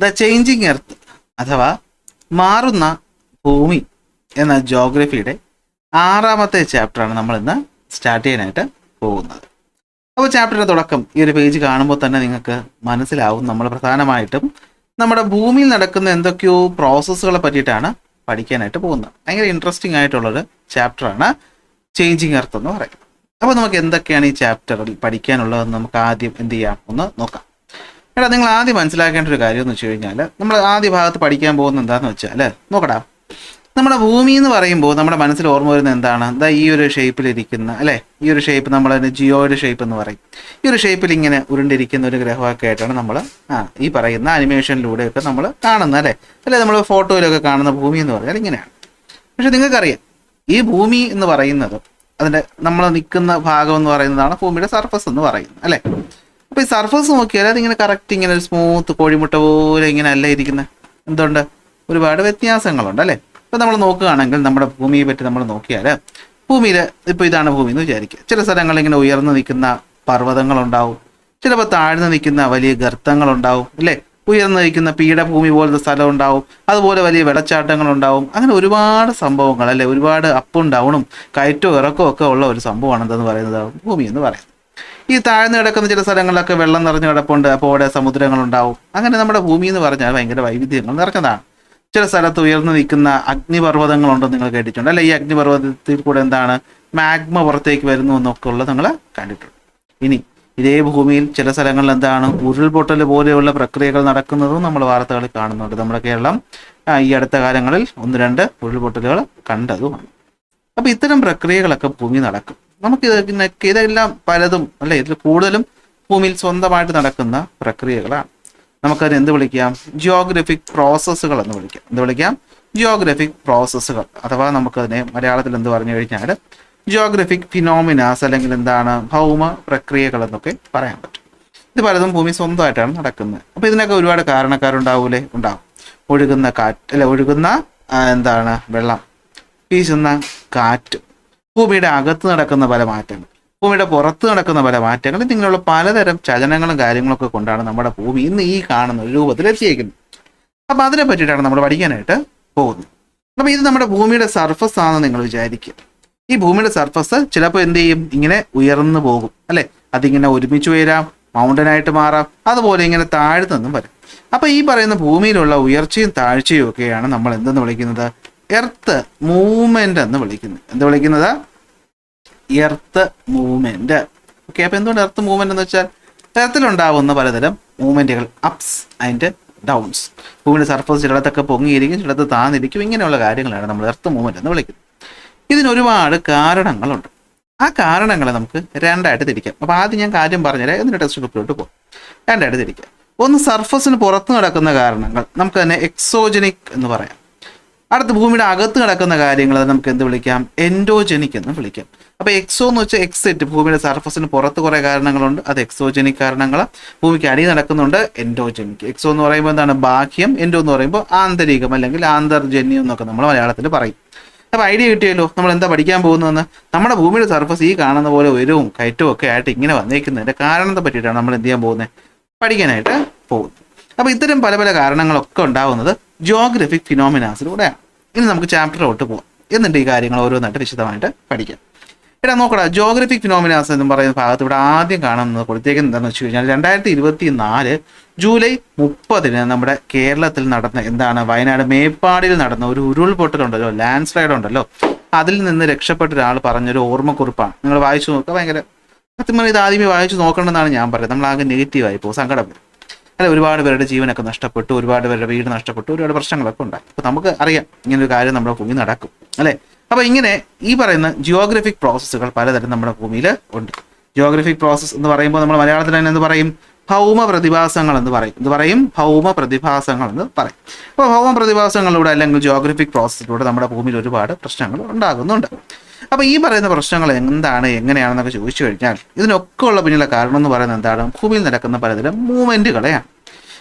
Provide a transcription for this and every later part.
The changing earth അഥവാ മാറുന്ന ഭൂമി എന്ന ജോഗ്രഫിയുടെ 6ാമത്തെ ചാപ്റ്ററാണ് നമ്മൾ ഇന്ന് സ്റ്റാർട്ട് ചെയ്യാനായിട്ട് പോകുന്നത്. അപ്പോൾ ചാപ്റ്ററിൻ്റെ തുടക്കം ഈ ഒരു പേജ് കാണുമ്പോൾ തന്നെ നിങ്ങൾക്ക് മനസ്സിലാവും നമ്മൾ പ്രധാനമായിട്ടും നമ്മുടെ ഭൂമിയിൽ നടക്കുന്ന എന്തൊക്കെയോ പ്രോസസ്സുകളെ പറ്റിയിട്ടാണ് പഠിക്കാനായിട്ട് പോകുന്നത്. ഭയങ്കര ഇൻട്രസ്റ്റിംഗ് ആയിട്ടുള്ളൊരു ചാപ്റ്ററാണ് ചേഞ്ചിങ് എർത്ത് എന്ന് പറയുന്നത്. അപ്പോൾ നമുക്ക് എന്തൊക്കെയാണ് ഈ ചാപ്റ്ററിൽ പഠിക്കാനുള്ളതെന്ന് നമുക്ക് ആദ്യം എന്ത് ചെയ്യാം ഒന്ന് നോക്കാം. എടാ, നിങ്ങൾ ആദ്യം മനസ്സിലാക്കേണ്ട ഒരു കാര്യം എന്ന് വെച്ച് കഴിഞ്ഞാൽ നമ്മൾ ആദ്യ ഭാഗത്ത് പഠിക്കാൻ പോകുന്നത് എന്താണെന്ന് വെച്ചാൽ നോക്കടാ, നമ്മുടെ ഭൂമി എന്ന് പറയുമ്പോൾ നമ്മുടെ മനസ്സിൽ ഓർമ്മ വരുന്നത് എന്താണ്? എന്താ ഈ ഒരു ഷേപ്പിലിരിക്കുന്ന അല്ലേ, ഈ ഒരു ഷേപ്പ് നമ്മൾ ജിയോയുടെ ഷേപ്പ് എന്ന് പറയും. ഈ ഒരു ഷേപ്പിൽ ഇങ്ങനെ ഉരുണ്ടിരിക്കുന്ന ഒരു ഗ്രഹമൊക്കെ ആയിട്ടാണ് നമ്മൾ ഈ പറയുന്ന അനിമേഷനിലൂടെയൊക്കെ നമ്മൾ കാണുന്നത് അല്ലേ നമ്മൾ ഫോട്ടോയിലൊക്കെ കാണുന്ന ഭൂമി എന്ന് പറഞ്ഞാൽ ഇങ്ങനെയാണ്. പക്ഷെ നിങ്ങൾക്കറിയാം, ഈ ഭൂമി എന്ന് പറയുന്നത് അതിൻ്റെ നമ്മൾ നിൽക്കുന്ന ഭാഗം എന്ന് പറയുന്നതാണ് ഭൂമിയുടെ സർഫസ് എന്ന് പറയുന്നത് അല്ലേ. അപ്പോൾ ഈ സർഫസ് നോക്കിയാൽ അതിങ്ങനെ കറക്റ്റ് ഇങ്ങനെ ഒരു സ്മൂത്ത് കോഴിമുട്ട പോലെ ഇങ്ങനെ അല്ല ഇരിക്കുന്നത്. എന്തുകൊണ്ട്? ഒരുപാട് വ്യത്യാസങ്ങളുണ്ട് അല്ലേ. ഇപ്പോൾ നമ്മൾ നോക്കുകയാണെങ്കിൽ നമ്മുടെ ഭൂമിയെ പറ്റി നമ്മൾ നോക്കിയാൽ ഭൂമിയിൽ ഇപ്പോൾ ഇതാണ് ഭൂമി എന്ന് വിചാരിക്കുക. ചില സ്ഥലങ്ങളിൽ ഇങ്ങനെ ഉയർന്നു നിൽക്കുന്ന പർവ്വതങ്ങളുണ്ടാവും, ചിലപ്പോൾ താഴ്ന്നു നിൽക്കുന്ന വലിയ ഗർത്തങ്ങളുണ്ടാവും അല്ലേ, ഉയർന്നു നിൽക്കുന്ന പീഠഭൂമി പോലത്തെ സ്ഥലം ഉണ്ടാവും, അതുപോലെ വലിയ വെള്ളച്ചാട്ടങ്ങളുണ്ടാവും. അങ്ങനെ ഒരുപാട് സംഭവങ്ങൾ അല്ലേ, ഒരുപാട് അപ്പും ഡൗണും കയറ്റവും ഇറക്കവും ഒക്കെ ഉള്ള ഒരു സംഭവമാണ് എന്തെന്ന് പറയുന്നത് ഭൂമി എന്ന് പറയുന്നത്. ഈ താഴ്ന്നു കിടക്കുന്ന ചില സ്ഥലങ്ങളിലൊക്കെ വെള്ളം നിറഞ്ഞു കിടപ്പുണ്ട്, അപ്പോൾ അവിടെ സമുദ്രങ്ങളുണ്ടാവും. അങ്ങനെ നമ്മുടെ ഭൂമി എന്ന് പറഞ്ഞാൽ ഭയങ്കര വൈവിധ്യങ്ങൾ നിറഞ്ഞതാണ്. ചില സ്ഥലത്ത് ഉയർന്നു നിൽക്കുന്ന അഗ്നിപർവ്വതങ്ങളുണ്ടെന്ന് നിങ്ങൾ കേട്ടിട്ടുണ്ട് അല്ലെ. ഈ അഗ്നിപർവ്വതത്തിൽ കൂടെ എന്താണ് മാഗ്മ പുറത്തേക്ക് വരുന്നു എന്നൊക്കെ ഉള്ളത് നിങ്ങൾ കണ്ടിട്ടുണ്ട്. ഇനി ഇതേ ഭൂമിയിൽ ചില സ്ഥലങ്ങളിൽ എന്താണ് ഉരുൾപൊട്ടൽ പോലെയുള്ള പ്രക്രിയകൾ നടക്കുന്നതും നമ്മൾ വാർത്തകളിൽ കാണുന്നുണ്ട്. നമ്മുടെ കേരളം ഈ അടുത്ത കാലങ്ങളിൽ 1-2 ഉരുൾപൊട്ടലുകൾ കണ്ടതുമാണ്. അപ്പോൾ ഇത്തരം പ്രക്രിയകളൊക്കെ ഭൂമി നടക്കും. ഇതെല്ലാം പലതും അല്ലെ, ഇതിൽ കൂടുതലും ഭൂമിയിൽ സ്വന്തമായിട്ട് നടക്കുന്ന പ്രക്രിയകളാണ്. നമുക്കതിന് എന്ത് വിളിക്കാം? ജിയോഗ്രഫിക് പ്രോസസ്സുകൾ എന്ന് വിളിക്കാം. എന്ത് വിളിക്കാം? ജിയോഗ്രഫിക് പ്രോസസ്സുകൾ. അഥവാ നമുക്കതിനെ മലയാളത്തിൽ എന്ത് പറഞ്ഞു കഴിഞ്ഞാൽ ജിയോഗ്രഫിക് ഫിനോമിനാസ് അല്ലെങ്കിൽ എന്താണ് ഭൗമ പ്രക്രിയകൾ എന്നൊക്കെ പറയാൻ പറ്റും. ഇത് പലതും ഭൂമി സ്വന്തമായിട്ടാണ് നടക്കുന്നത്. അപ്പോൾ ഇതിനൊക്കെ ഒരുപാട് കാരണക്കാരുണ്ടാവൂലേ? ഉണ്ടാവും. ഒഴുകുന്ന കാറ്റ് അല്ലെ, ഒഴുകുന്ന എന്താണ് വെള്ളം, വീശുന്ന കാറ്റ്, ഭൂമിയുടെ അകത്ത് നടക്കുന്ന പല മാറ്റങ്ങൾ, ഭൂമിയുടെ പുറത്ത് നടക്കുന്ന പല മാറ്റങ്ങൾ, ഇങ്ങനെയുള്ള പലതരം ചലനങ്ങളും കാര്യങ്ങളൊക്കെ കൊണ്ടാണ് നമ്മുടെ ഭൂമി ഇന്ന് ഈ കാണുന്ന രൂപത്തിൽ എത്തിയേക്കുന്നത്. അപ്പം അതിനെ പറ്റിയിട്ടാണ് നമ്മൾ പഠിക്കാനായിട്ട് പോകുന്നത്. അപ്പം ഇത് നമ്മുടെ ഭൂമിയുടെ സർഫസ് ആണെന്ന് നിങ്ങൾ വിചാരിക്കുക. ഈ ഭൂമിയുടെ സർഫസ് ചിലപ്പോൾ എന്ത് ചെയ്യും? ഇങ്ങനെ ഉയർന്നു പോകും അല്ലേ. അതിങ്ങനെ ഒരുമിച്ച് ഉയരാം, മൗണ്ടനായിട്ട് മാറാം, അതുപോലെ ഇങ്ങനെ താഴ്ന്നെന്നും വരും. അപ്പം ഈ പറയുന്ന ഭൂമിയിലുള്ള ഉയർച്ചയും താഴ്ചയും ഒക്കെയാണ് നമ്മൾ എന്തെന്ന് വിളിക്കുന്നത്? എർത്ത് മൂവ്മെന്റ് എന്ന് വിളിക്കുന്നത്. എന്ത് വിളിക്കുന്നത്? Earth movement. ഓക്കെ. അപ്പോൾ എന്തുകൊണ്ട് എർത്ത് മൂവ്മെന്റ് എന്ന് വെച്ചാൽ എർത്തിലുണ്ടാവുന്ന പലതരം മൂവ്മെന്റുകൾ, അപ്സ് ആൻഡ് ഡൗൺസ്. ഭൂമിയുടെ സർഫസ് ചിലടത്തൊക്കെ പൊങ്ങിയിരിക്കും, ചിലത്ത് താന്നിരിക്കും. ഇങ്ങനെയുള്ള കാര്യങ്ങളാണ് നമ്മൾ എർത്ത് മൂവ്മെന്റ് എന്ന് വിളിക്കുന്നത്. ഇതിനൊരുപാട് കാരണങ്ങളുണ്ട്. ആ കാരണങ്ങളെ നമുക്ക് 2ആയിട്ട് തിരിക്കാം. അപ്പോൾ ആദ്യം ഞാൻ കാര്യം പറഞ്ഞുതരാം, എന്നിട്ട് ടെക്സ്റ്റ് ബുക്കിലോട്ട് പോകും. 2ആയിട്ട് തിരിക്കാം. ഒന്ന്, സർഫസിന് പുറത്ത് നടക്കുന്ന കാരണങ്ങൾ, നമുക്ക് തന്നെ എക്സോജനിക് എന്ന് പറയാം. അടുത്ത് ഭൂമിയുടെ അകത്ത് നടക്കുന്ന കാര്യങ്ങൾ നമുക്ക് എന്ത് വിളിക്കാം? എൻഡോജനിക് എന്ന് വിളിക്കാം. അപ്പോൾ എക്സോ എന്ന് വെച്ചാൽ എക്സിറ്റ്, ഭൂമിയുടെ സർഫസിന് പുറത്ത് കുറേ കാരണങ്ങളുണ്ട്, അത് എക്സോജനിക് കാരണങ്ങൾ. ഭൂമിക്ക് അടി നടക്കുന്നുണ്ട്, എൻഡോജനിക്. എക്സോ എന്ന് പറയുമ്പോൾ എന്താണ്? ബാഹ്യം. എൻഡോ എന്ന് പറയുമ്പോൾ ആന്തരികം അല്ലെങ്കിൽ ആന്തർജന്യം എന്നൊക്കെ നമ്മൾ മലയാളത്തിൽ പറയും. അപ്പോൾ ഐഡിയ കിട്ടിയല്ലോ നമ്മൾ എന്താ പഠിക്കാൻ പോകുന്നതെന്ന്. നമ്മുടെ ഭൂമിയുടെ സർഫസ് ഈ കാണുന്ന പോലെ ഉയരവും കയറ്റവും ഒക്കെ ആയിട്ട് ഇങ്ങനെ വന്നേക്കുന്നതിൻ്റെ കാരണത്തെ പറ്റിയിട്ടാണ് നമ്മൾ എന്ത് ചെയ്യാൻ പോകുന്നത്? പഠിക്കാനായിട്ട് പോകുന്നത്. അപ്പോൾ ഇത്തരം പല പല കാരണങ്ങളൊക്കെ ഉണ്ടാകുന്നത് ജിയോഗ്രഫിക് ഫിനോമിനാസിലൂടെയാണ്. ഇനി നമുക്ക് ചാപ്റ്ററിലോട്ട് പോകാം, എന്നിട്ട് ഈ കാര്യങ്ങൾ ഓരോന്നായിട്ട് വിശദമായിട്ട് പഠിക്കാം. എടാ നോക്കടാ, ജിയോഗ്രഫിക് ഫിനോമിനാസ് എന്ന് പറയുന്ന ഭാഗത്ത് ഇവിടെ ആദ്യം കാണുന്നത് കൊടുത്തേക്കുന്നത് എന്താണെന്ന് വെച്ച് കഴിഞ്ഞാൽ 2024 ജൂലൈ 30 നമ്മുടെ കേരളത്തിൽ നടന്ന എന്താണ് വയനാട് മേപ്പാടിയിൽ നടന്ന ഒരു ഉരുൾപൊട്ടലുണ്ടല്ലോ, ലാൻഡ് സ്ലൈഡ് ഉണ്ടല്ലോ, അതിൽ നിന്ന് രക്ഷപ്പെട്ട ഒരാൾ പറഞ്ഞൊരു ഓർമ്മക്കുറിപ്പാണ്. നിങ്ങൾ വായിച്ചു നോക്കുക. ഭയങ്കര സത്യം ഇത് ആദ്യമേ വായിച്ചു നോക്കണമെന്നാണ് ഞാൻ പറയുന്നത്. നമ്മളാകെ നെഗറ്റീവായി പോകും, സങ്കടം വരും അല്ലെ. ഒരുപാട് പേരുടെ ജീവനൊക്കെ നഷ്ടപ്പെട്ടു, ഒരുപാട് പേരുടെ വീട് നഷ്ടപ്പെട്ടു, ഒരുപാട് പ്രശ്നങ്ങളൊക്കെ ഉണ്ടായി. അപ്പോൾ നമുക്ക് അറിയാം ഇങ്ങനൊരു കാര്യം നമ്മുടെ ഭൂമി നടക്കും അല്ലേ. അപ്പോൾ ഇങ്ങനെ ഈ പറയുന്ന ജിയോഗ്രഫിക് പ്രോസസ്സുകൾ പലതരം നമ്മുടെ ഭൂമിയിൽ ഉണ്ട്. ജിയോഗ്രഫിക് പ്രോസസ്സ് എന്ന് പറയുമ്പോൾ നമ്മൾ മലയാളത്തിൽ തന്നെ എന്ത് പറയും? ഭൗമ പ്രതിഭാസങ്ങൾ എന്ന് പറയും. എന്ത് പറയും? ഭൗമ പ്രതിഭാസങ്ങൾ എന്ന് പറയും. അപ്പോൾ ഭൗമ പ്രതിഭാസങ്ങളിലൂടെ അല്ലെങ്കിൽ ജിയോഗ്രഫിക് പ്രോസസ്സിലൂടെ നമ്മുടെ ഭൂമിയിൽ ഒരുപാട് പ്രശ്നങ്ങൾ ഉണ്ടാകുന്നുണ്ട്. അപ്പോൾ ഈ പറയുന്ന പ്രശ്നങ്ങൾ എന്താണ്, എങ്ങനെയാണെന്നൊക്കെ ചോദിച്ചു കഴിഞ്ഞാൽ ഇതിനൊക്കെ ഉള്ള പിന്നിലെ കാരണം എന്ന് പറയുന്നത് എന്താണ്? ഭൂമിയിൽ നടക്കുന്ന പലതരം മൂവ്മെന്റുകളെയാണ്.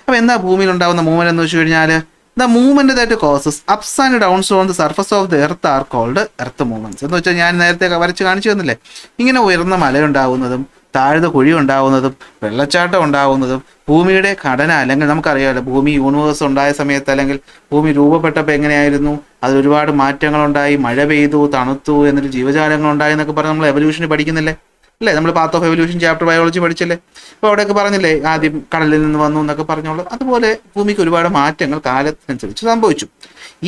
അപ്പോൾ എന്താ ഭൂമിയിൽ ഉണ്ടാകുന്ന മൂവ്മെന്റ് എന്ന് വെച്ച് കഴിഞ്ഞാൽ the movement that causes ups and downs on the surface of the earth are called earth movements. എന്ന് വെച്ചാൽ ഞാൻ നേരത്തെ വരച്ച് കാണിച്ചു തന്നില്ലേ, ഇങ്ങനെ ഉയർന്ന മലയുണ്ടാകുന്നതും താഴ്ന്ന കുഴി ഉണ്ടാവുന്നതും വെള്ളച്ചാട്ടം ഉണ്ടാവുന്നതും ഭൂമിയുടെ ഘടന, അല്ലെങ്കിൽ നമുക്കറിയാമല്ലോ ഭൂമി യൂണിവേഴ്സ് ഉണ്ടായ സമയത്ത് അല്ലെങ്കിൽ ഭൂമി രൂപപ്പെട്ടപ്പോൾ എങ്ങനെയായിരുന്നു, അതിൽ ഒരുപാട് മാറ്റങ്ങളുണ്ടായി, മഴ പെയ്തു, തണുത്തു, എന്നിട്ട് ജീവജാലങ്ങൾ ഉണ്ടായി എന്നൊക്കെ പറഞ്ഞ് നമ്മൾ എവല്യൂഷന് പഠിക്കുന്നില്ലേ അല്ലേ? നമ്മൾ path of evolution chapter biology പഠിച്ചില്ലേ? അപ്പോൾ അവിടെയൊക്കെ പറഞ്ഞില്ലേ ആദ്യം കടലിൽ നിന്ന് വന്നു എന്നൊക്കെ പറഞ്ഞോളൂ. അതുപോലെ ഭൂമിക്ക് ഒരുപാട് മാറ്റങ്ങൾ കാലത്തിനനുസരിച്ച് സംഭവിച്ചു.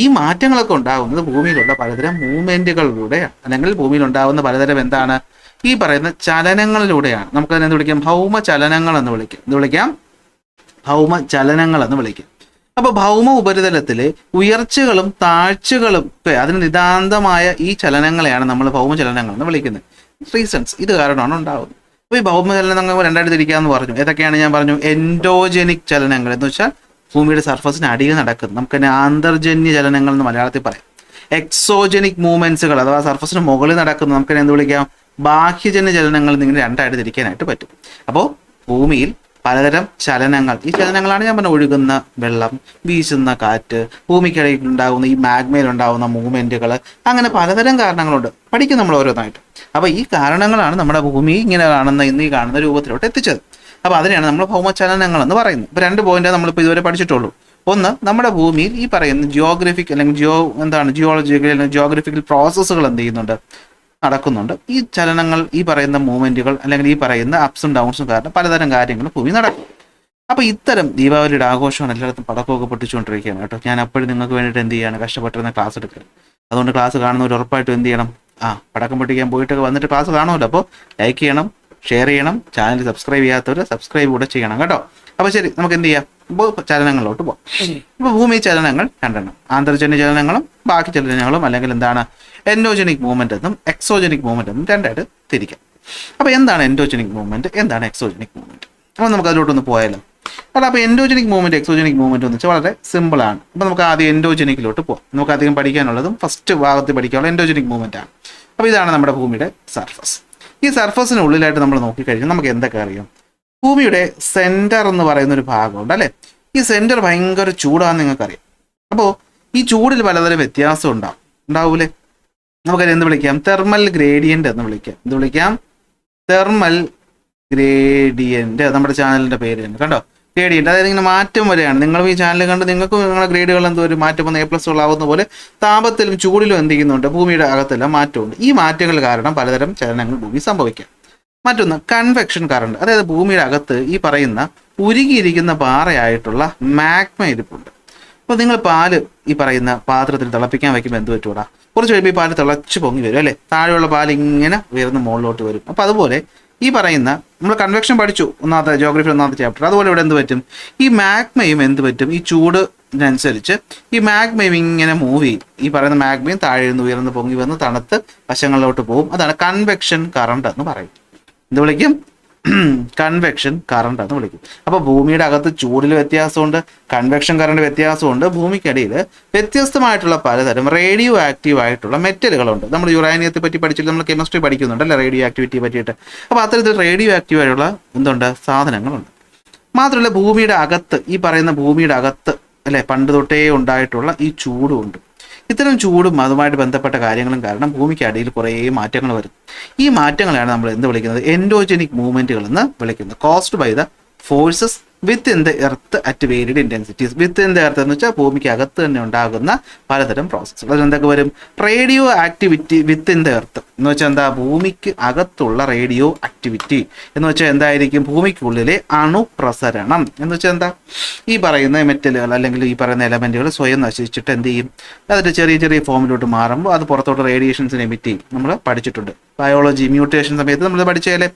ഈ മാറ്റങ്ങളൊക്കെ ഉണ്ടാകുന്നത് ഭൂമിയിലുള്ള പലതരം മൂവ്മെന്റുകളിലൂടെയാണ്, അല്ലെങ്കിൽ ഭൂമിയിൽ ഉണ്ടാകുന്ന പലതരം എന്താണ് ഈ പറയുന്ന ചലനങ്ങളിലൂടെയാണ്. നമുക്കതിനെ എന്ത് വിളിക്കാം? ഭൗമ ചലനങ്ങൾ എന്ന് വിളിക്കാം. എന്ത് വിളിക്കാം? ഭൗമ ചലനങ്ങൾ എന്ന് വിളിക്കാം. അപ്പൊ ഭൗമ ഉപരിതലത്തിലെ ഉയർച്ചകളും താഴ്ചകളും അതിന് നിതാന്തമായ ഈ ചലനങ്ങളെയാണ് നമ്മൾ ഭൗമചലനങ്ങൾ എന്ന് വിളിക്കുന്നത്. റീസൺസ് ഇത് കാരണമാണ് ഉണ്ടാകുന്നത്. അപ്പോൾ ഈ ഭൗമചലനങ്ങൾ രണ്ടായിട്ട് തിരിക്കാമെന്ന് പറഞ്ഞു. ഏതൊക്കെയാണ് ഞാൻ പറഞ്ഞു? എൻഡോജനിക് ചലനങ്ങൾ എന്ന് വെച്ചാൽ ഭൂമിയുടെ സർഫസിന് അടിയിൽ നടക്കുന്നത്, നമുക്ക് തന്നെ ആന്തർജന്യ ചലനങ്ങൾ എന്ന് മലയാളത്തിൽ പറയാം. എക്സോജനിക് മൂവ്മെന്റ്സുകൾ അഥവാ സർഫസിന് മുകളിൽ നടക്കുന്നത് നമുക്ക് തന്നെ എന്ത് വിളിക്കാം? ബാഹ്യജന്യ ചലനങ്ങൾ നിങ്ങൾ രണ്ടായിട്ട് തിരിക്കാനായിട്ട് പറ്റും. അപ്പോൾ ഭൂമിയിൽ പലതരം ചലനങ്ങൾ, ഈ ചലനങ്ങളാണ് ഞാൻ പറഞ്ഞ ഒഴുകുന്ന വെള്ളം, വീശുന്ന കാറ്റ്, ഭൂമിക്കിടയിൽ ഉണ്ടാകുന്ന ഈ മാഗ്മയിൽ ഉണ്ടാകുന്ന മൂവ്മെന്റുകൾ, അങ്ങനെ പലതരം കാരണങ്ങളുണ്ട്. പഠിക്കും നമ്മൾ ഓരോന്നായിട്ട്. അപ്പോൾ ഈ കാരണങ്ങളാണ് നമ്മുടെ ഭൂമി ഇങ്ങനെ കാണുന്ന ഇന്ന് ഈ കാണുന്ന രൂപത്തിലോട്ട് എത്തിച്ചത്. അപ്പോൾ അതിനെയാണ് നമ്മൾ ഭൗമചലനങ്ങൾ എന്ന് പറയുന്നത്. ഇപ്പോൾ 2 പോയിന്റ് നമ്മളിപ്പോൾ ഇതുവരെ പഠിച്ചിട്ടുള്ളൂ. ഒന്ന്, നമ്മുടെ ഭൂമിയിൽ ഈ പറയുന്ന ജിയോഗ്രഫിക് അല്ലെങ്കിൽ ജിയോളജിക്കൽ അല്ലെങ്കിൽ ജിയോഗ്രഫിക്കൽ പ്രോസസ്സുകൾ എന്ത് ചെയ്യുന്നുണ്ട്, നടക്കുന്നുണ്ട്. ഈ ചലനങ്ങൾ, ഈ പറയുന്ന മൂവ്മെന്റുകൾ അല്ലെങ്കിൽ ഈ പറയുന്ന അപ്സും ഡൗൺസും കാരണം പലതരം കാര്യങ്ങൾ ഭൂമി നടക്കും. അപ്പോൾ ഇത്തരം ദീപാവലിയുടെ ആഘോഷമാണ് എല്ലായിടത്തും പടക്കമൊക്കെ പൊട്ടിച്ചുകൊണ്ടിരിക്കുകയാണ് കേട്ടോ. ഞാൻ അപ്പോഴും നിങ്ങൾക്ക് വേണ്ടിയിട്ട് എന്ത് ചെയ്യാണ്, കഷ്ടപ്പെട്ടിരുന്ന ക്ലാസ് എടുക്കുക. അതുകൊണ്ട് ക്ലാസ് കാണുന്നവർ ഉറപ്പായിട്ടും എന്ത് ചെയ്യണം, പടക്കം പൊട്ടിക്കാൻ പോയിട്ടൊക്കെ വന്നിട്ട് ക്ലാസ് കാണുമല്ലോ. അപ്പോൾ ലൈക്ക് ചെയ്യണം, ഷെയർ ചെയ്യണം, ചാനൽ സബ്സ്ക്രൈബ് ചെയ്യാത്തവർ സബ്സ്ക്രൈബ് കൂടെ ചെയ്യണം കേട്ടോ. അപ്പോൾ ശരി, നമുക്ക് എന്ത് ചെയ്യാം, ഇപ്പോൾ ചലനങ്ങളിലോട്ട് പോകാം. ഇപ്പോൾ ഭൂമി ചലനങ്ങൾ 2 ആന്തർജന്യ ചലനങ്ങളും ബാക്കി ചലനങ്ങളും, അല്ലെങ്കിൽ എന്താണ് എൻഡോജനിക് മൂവ്മെന്റ് എന്നും എക്സോജനിക് മൂവ്മെന്റ് എന്നും 2ആയിട്ട് തിരിക്കാം. അപ്പോൾ എന്താണ് എൻഡോജനിക് മൂവ്മെന്റ്, എന്താണ് എക്സോജനിക് മൂവ്മെന്റ്? അപ്പോൾ നമുക്ക് അതിലോട്ടൊന്ന് പോയാലോ. അപ്പോൾ എൻഡോജനിക് മൂവ്മെന്റ് എക്സോജനിക് മൂവ്മെന്റ് എന്ന് വെച്ചാൽ വളരെ സിമ്പിളാണ്. അപ്പോൾ നമുക്ക് ആദ്യം എൻഡോജനിക്കിലോട്ട് പോകാം. നമുക്ക് അധികം പഠിക്കാനുള്ളതും ഫസ്റ്റ് ഭാഗത്ത് പഠിക്കാനുള്ള എൻഡോജനിക് മൂവ്മെന്റ് ആണ്. അപ്പോൾ ഇതാണ് നമ്മുടെ ഭൂമിയുടെ സർഫസ്. ഈ സർഫസിനുള്ളിലായിട്ട് നമ്മൾ നോക്കിക്കഴിഞ്ഞാൽ നമുക്ക് എന്തൊക്കെ അറിയാം? ഭൂമിയുടെ സെന്റർ എന്ന് പറയുന്ന ഒരു ഭാഗമുണ്ട് അല്ലേ? ഈ സെന്റർ ഭയങ്കര ചൂടാണെന്ന് നിങ്ങൾക്കറിയാം. അപ്പോൾ ഈ ചൂടിൽ പലതരം വ്യത്യാസം ഉണ്ടാവൂലേ? നമുക്കത് എന്ത് വിളിക്കാം? തെർമൽ ഗ്രേഡിയന്റ് എന്ന് വിളിക്കാം. എന്ത് വിളിക്കാം? Thermal gradient. നമ്മുടെ ചാനലിന്റെ പേര് തന്നെ കണ്ടോ, ഗ്രേഡിയന്റ്. അതായത് ഇങ്ങനെ മാറ്റം വരെയാണ്. നിങ്ങളും ഈ ചാനൽ കണ്ട് നിങ്ങൾക്ക് നിങ്ങളുടെ ഗ്രേഡുകൾ എന്തോ ഒരു മാറ്റം വന്ന് A+ ആവുന്ന പോലെ താപത്തിലും ചൂടിലും എന്ത് ചെയ്യുന്നുണ്ട്, ഭൂമിയുടെ അകത്തെല്ലാം മാറ്റമുണ്ട്. ഈ മാറ്റങ്ങൾ കാരണം പലതരം ചലനങ്ങൾ ഭൂമി സംഭവിക്കാം. മറ്റൊന്ന് കൺവെക്ഷൻ കറണ്ട്. അതായത് ഭൂമിയുടെ അകത്ത് ഈ പറയുന്ന ഉരുകിയിരിക്കുന്ന പാറയായിട്ടുള്ള മാഗ്മ ഇരിപ്പുണ്ട്. അപ്പോൾ നിങ്ങൾ പാല് ഈ പറയുന്ന പാത്രത്തിൽ തിളപ്പിക്കാൻ വയ്ക്കുമ്പോൾ എന്ത് പറ്റൂടാ, കുറച്ച് കഴിയുമ്പോൾ ഈ പാല് തിളച്ച് പൊങ്ങി വരും അല്ലേ? താഴെയുള്ള പാൽ ഇങ്ങനെ ഉയർന്ന് മുകളിലോട്ട് വരും. അപ്പോൾ അതുപോലെ ഈ പറയുന്ന നമ്മൾ കൺവെക്ഷൻ പഠിച്ചു ജിയോഗ്രഫി 1ാമത്തെ ചാപ്റ്റർ. അതുപോലെ ഇവിടെ എന്ത് പറ്റും, ഈ മാഗ്മയും എന്ത് പറ്റും, ഈ ചൂടിനനുസരിച്ച് ഈ മാഗ്മയും ഇങ്ങനെ മൂവ് ചെയ്യും. ഈ പറയുന്ന മാഗ്മയും താഴെ നിന്ന് ഉയർന്ന് പൊങ്ങി വന്ന് തണുത്ത് വശങ്ങളിലോട്ട് പോകും. അതാണ് കൺവെക്ഷൻ കറണ്ട് എന്ന് പറയും. എന്ത് വിളിക്കും? കൺവെക്ഷൻ കറണ്ട് എന്ന് വിളിക്കും. അപ്പോൾ ഭൂമിയുടെ അകത്ത് ചൂടിൽ വ്യത്യാസമുണ്ട്, കൺവെക്ഷൻ കറണ്ട് വ്യത്യാസമുണ്ട്. ഭൂമിക്കടിയിൽ വ്യത്യസ്തമായിട്ടുള്ള പലതരം റേഡിയോ ആക്റ്റീവ് ആയിട്ടുള്ള മെറ്റലുകളുണ്ട്. നമ്മൾ യുറാനിയത്തെ പറ്റി പഠിച്ചിട്ട് നമ്മൾ കെമിസ്ട്രി പഠിക്കുന്നുണ്ടല്ലേ, റേഡിയോ ആക്ടിവിറ്റി പറ്റിയിട്ട്. അപ്പോൾ അത്തരത്തിൽ റേഡിയോ ആക്റ്റീവ് ആയിട്ടുള്ള സാധനങ്ങളുണ്ട്. മാത്രമല്ല ഭൂമിയുടെ അകത്ത്, ഈ പറയുന്ന ഭൂമിയുടെ അകത്ത് അല്ലെ, പണ്ട് തൊട്ടേ ഉണ്ടായിട്ടുള്ള ഈ ചൂടുമുണ്ട്. ഇത്തരം ചൂടും അതുമായിട്ട് ബന്ധപ്പെട്ട കാര്യങ്ങളും കാരണം ഭൂമിക്ക് അടിയിൽ കുറേ മാറ്റങ്ങൾ വരും. ഈ മാറ്റങ്ങളാണ് നമ്മൾ എന്ത് വിളിക്കുന്നത്? എൻഡോജനിക് മൂവ്മെന്റുകൾ എന്ന് വിളിക്കുന്നത്. Caused by the forces within the earth at varied intensities. Within the earth എന്ന് വെച്ചാൽ ഭൂമിക്ക് അകത്ത് തന്നെ ഉണ്ടാകുന്ന പലതരം പ്രോസസ്സുകൾ. അതിലെന്തൊക്കെ വരും? Radio activity within the earth എന്ന് വെച്ചാൽ എന്താ? ഭൂമിക്ക് അകത്തുള്ള റേഡിയോ ആക്ടിവിറ്റി എന്ന് വെച്ചാൽ എന്തായിരിക്കും? ഭൂമിക്കുള്ളിലെ അണുപ്രസരണം എന്ന് വെച്ചാൽ എന്താ? ഈ പറയുന്ന മെറ്റലുകൾ അല്ലെങ്കിൽ ഈ പറയുന്ന എലമെന്റുകൾ സ്വയം നശിച്ചിട്ട് എന്ത് ചെയ്യും? അതിന്റെ ചെറിയ ചെറിയ ഫോമിലോട്ട് മാറുമ്പോൾ അത് പുറത്തോട്ട് റേഡിയേഷൻസിനെ എമിറ്റ് ചെയ്യും. നമ്മൾ പഠിച്ചിട്ടുണ്ട് ബയോളജി മ്യൂട്ടേഷൻ സമയത്ത് നമ്മൾ പഠിച്ചാലേ.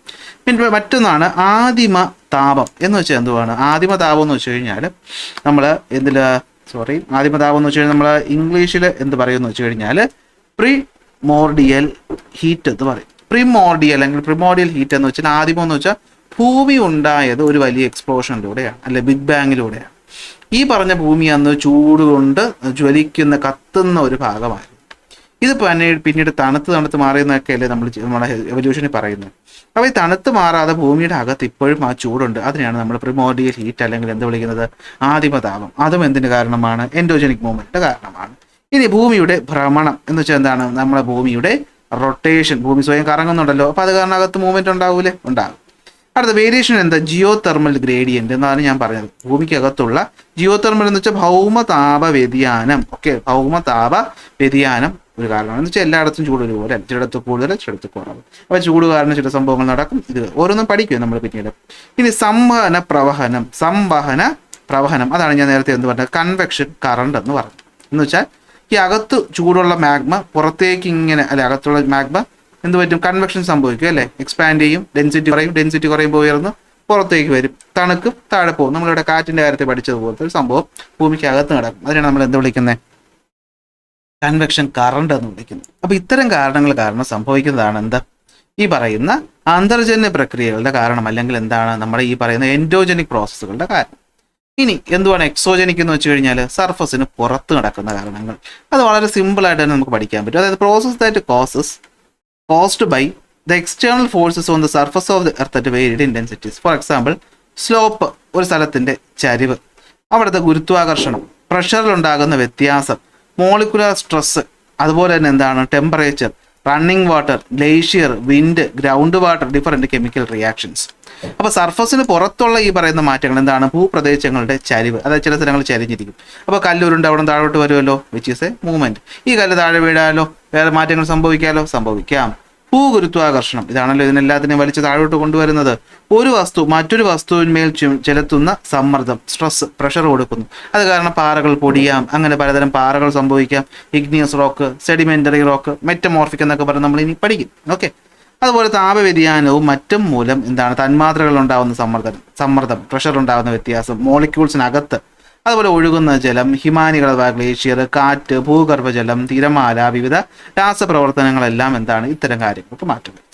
പിന്നെ മറ്റൊന്നാണ് ആദിമ താപം എന്ന് വെച്ചാൽ എന്തുവാണ്? ആദിമ താപം എന്ന് വെച്ച് കഴിഞ്ഞാൽ നമ്മൾ ആദിമ താപം എന്ന് വെച്ച് കഴിഞ്ഞാൽ നമ്മൾ ഇംഗ്ലീഷിൽ എന്ത് പറയുമെന്ന് വെച്ച് കഴിഞ്ഞാൽ പ്രിമോർഡിയൽ ഹീറ്റ് എന്ന് പറയും. പ്രിമോർഡിയൽ അല്ലെങ്കിൽ പ്രിമോർഡിയൽ ഹീറ്റ് എന്ന് വെച്ചാൽ ആദിമം എന്ന് വെച്ചാൽ ഭൂമി ഉണ്ടായത് ഒരു വലിയ എക്സ്പ്ലോഷനിലൂടെയാണ്, അല്ലെ ബിഗ് ബാങ്ങിലൂടെയാണ്. ഈ പറഞ്ഞ ഭൂമി അന്ന് ചൂട് കൊണ്ട് ജ്വലിക്കുന്ന കത്തുന്ന ഒരു ഭാഗമായിരുന്നു. ഇത് പിന്നീട് തണുത്ത് മാറിയെന്നൊക്കെ അല്ലേ നമ്മുടെ എവല്യൂഷനിൽ പറയുന്നത്. അപ്പോൾ ഈ തണുത്ത് മാറാതെ ഭൂമിയുടെ അകത്ത് ഇപ്പോഴും ആ ചൂടുണ്ട്. അതിനെയാണ് നമ്മൾ പ്രിമോർഡിയൽ ഹീറ്റ് അല്ലെങ്കിൽ എന്ത് വിളിക്കുന്നത്? ആദിമതാപം. അതും എന്തിന് കാരണമാണ്? എൻഡോജനിക് മൂവ്മെന്റിന്റെ കാരണമാണ്. ഇനി ഭൂമിയുടെ ഭ്രമണം എന്ന് വെച്ചാൽ എന്താണ്? നമ്മുടെ ഭൂമിയുടെ റൊട്ടേഷൻ. ഭൂമി സ്വയം കറങ്ങുന്നുണ്ടല്ലോ, അപ്പോൾ അത് കാരണം അകത്ത് മൂവ്മെന്റ് ഉണ്ടാവൂലേ? ഉണ്ടാകും. അടുത്ത വേരിയേഷൻ എന്താ? ജിയോ തെർമൽ ഗ്രേഡിയന്റ് എന്നാണ് ഞാൻ പറഞ്ഞത്. ഭൂമിക്കകത്തുള്ള ജിയോ തെർമൽ എന്ന് വെച്ചാൽ ഭൗമതാപ വ്യതിയാനം. ഓക്കെ, ഭൗമതാപ വ്യതിയാനം ഒരു കാരണമാണ്. എന്ന് വെച്ചാൽ എല്ലായിടത്തും ചൂട് ഒരുപോലെ, ചിലടത്ത് കൂടുതൽ ചിലടത്ത് കുറവ്. അപ്പോൾ ചൂട് കാരണം ചില സംഭവങ്ങൾ നടക്കും. ഇത് ഓരോന്നും പഠിക്കും നമ്മൾ പിന്നീട്. ഇനി സംവഹന പ്രവഹനം അതാണ് ഞാൻ നേരത്തെ എന്ത് പറഞ്ഞത്, കൺവെക്ഷൻ കറണ്ട് എന്ന് പറഞ്ഞു. എന്ന് വെച്ചാൽ ഈ അകത്ത് ചൂടുള്ള മാഗ്മ പുറത്തേക്ക് ഇങ്ങനെ, അല്ലെ അകത്തുള്ള മാഗ്മ എന്ത് പറ്റും, കൺവെക്ഷൻ സംഭവിക്കും അല്ലേ, എക്സ്പാൻഡ് ചെയ്യും, ഡെൻസിറ്റി കുറയുമ്പോൾ ഉയർന്ന് പുറത്തേക്ക് വരും, തണുക്കും, താഴെ പോകും. നമ്മളിവിടെ കാറ്റിന്റെ കാര്യത്തിൽ പഠിച്ചതുപോലത്തെ ഒരു സംഭവം ഭൂമിക്ക് അകത്ത് നടക്കും. അതിനാണ് നമ്മൾ എന്ത് വിളിക്കുന്നത്, കൺവെക്ഷൻ കറണ്ട് എന്ന് വിളിക്കുന്നത്. അപ്പൊ ഇത്തരം കാരണങ്ങൾ കാരണം സംഭവിക്കുന്നതാണ് എന്താ, ഈ പറയുന്ന അന്തർജന്യ പ്രക്രിയകളുടെ കാരണം, അല്ലെങ്കിൽ എന്താണ് നമ്മുടെ ഈ പറയുന്ന എൻഡോജനിക് പ്രോസസ്സുകളുടെ കാരണം. ഇനി എന്തുവാണ് എക്സോജനിക് എന്ന് വെച്ച് കഴിഞ്ഞാൽ സർഫസിന് പുറത്ത് നടക്കുന്ന കാരണങ്ങൾ. അത് വളരെ സിമ്പിൾ ആയിട്ട് തന്നെ നമുക്ക് പഠിക്കാൻ പറ്റും. അതായത് process that caused by the external forces on the surface of the earth at varied intensities. For example, slope, ഒരു സ്ഥലത്തിൻ്റെ ചരിവ്, അവിടുത്തെ ഗുരുത്വാകർഷണം, പ്രഷറിലുണ്ടാകുന്ന വ്യത്യാസം, മോളിക്കുലർ സ്ട്രെസ്, അതുപോലെ തന്നെ എന്താണ് temperature, running water, glacier, wind, ground water, different chemical reactions. അപ്പോൾ സർഫസിന് പുറത്തുള്ള ഈ പറയുന്ന മാറ്റങ്ങൾ എന്താണ്, ഭൂപ്രദേശങ്ങളുടെ ചരിവ്. അതായത് ചില സ്ഥലങ്ങൾ ചരിഞ്ഞിരിക്കും. അപ്പോൾ കല്ലുരുണ്ട് അവിടെ താഴോട്ട് വരുമല്ലോ, വിച്ച് ഈസ് എ മൂവ്മെന്റ്. ഈ കല്ല് താഴെ വീഴാലോ, വേറെ മാറ്റങ്ങൾ സംഭവിക്കാം. ഭൂഗുരുത്വാകർഷണം, ഇതാണല്ലോ ഇതിനെല്ലാത്തിനെയും വലിച്ച് താഴോട്ട് കൊണ്ടുവരുന്നത്. ഒരു വസ്തു മറ്റൊരു വസ്തുവിന്മേൽ ചെലുത്തുന്ന സമ്മർദ്ദം, സ്ട്രെസ്, പ്രഷർ കൊടുക്കുന്നു. അത് കാരണം പാറകൾ പൊടിയാം, അങ്ങനെ പലതരം പാറകൾ സംഭവിക്കാം. Igneous rock, sedimentary rock, metamorphic എന്നൊക്കെ പറഞ്ഞ് നമ്മൾ ഇനി പഠിക്കും. ഓക്കെ, അതുപോലെ താപവ്യതിയാനവും മറ്റും മൂലം എന്താണ് തന്മാത്രകൾ ഉണ്ടാകുന്ന സമ്മർദ്ദം, പ്രഷർ ഉണ്ടാകുന്ന വ്യത്യാസം, മോളിക്യൂൾസിനകത്ത്, അതുപോലെ ഒഴുകുന്ന ജലം, ഹിമാനികൾ അഥവാ ഗ്ലേഷ്യർ, കാറ്റ്, ഭൂഗർഭജലം, തിരമാല, വിവിധ രാസപ്രവർത്തനങ്ങളെല്ലാം എന്താണ് ഇത്തരം കാര്യങ്ങൾക്ക് മാറ്റം വരും.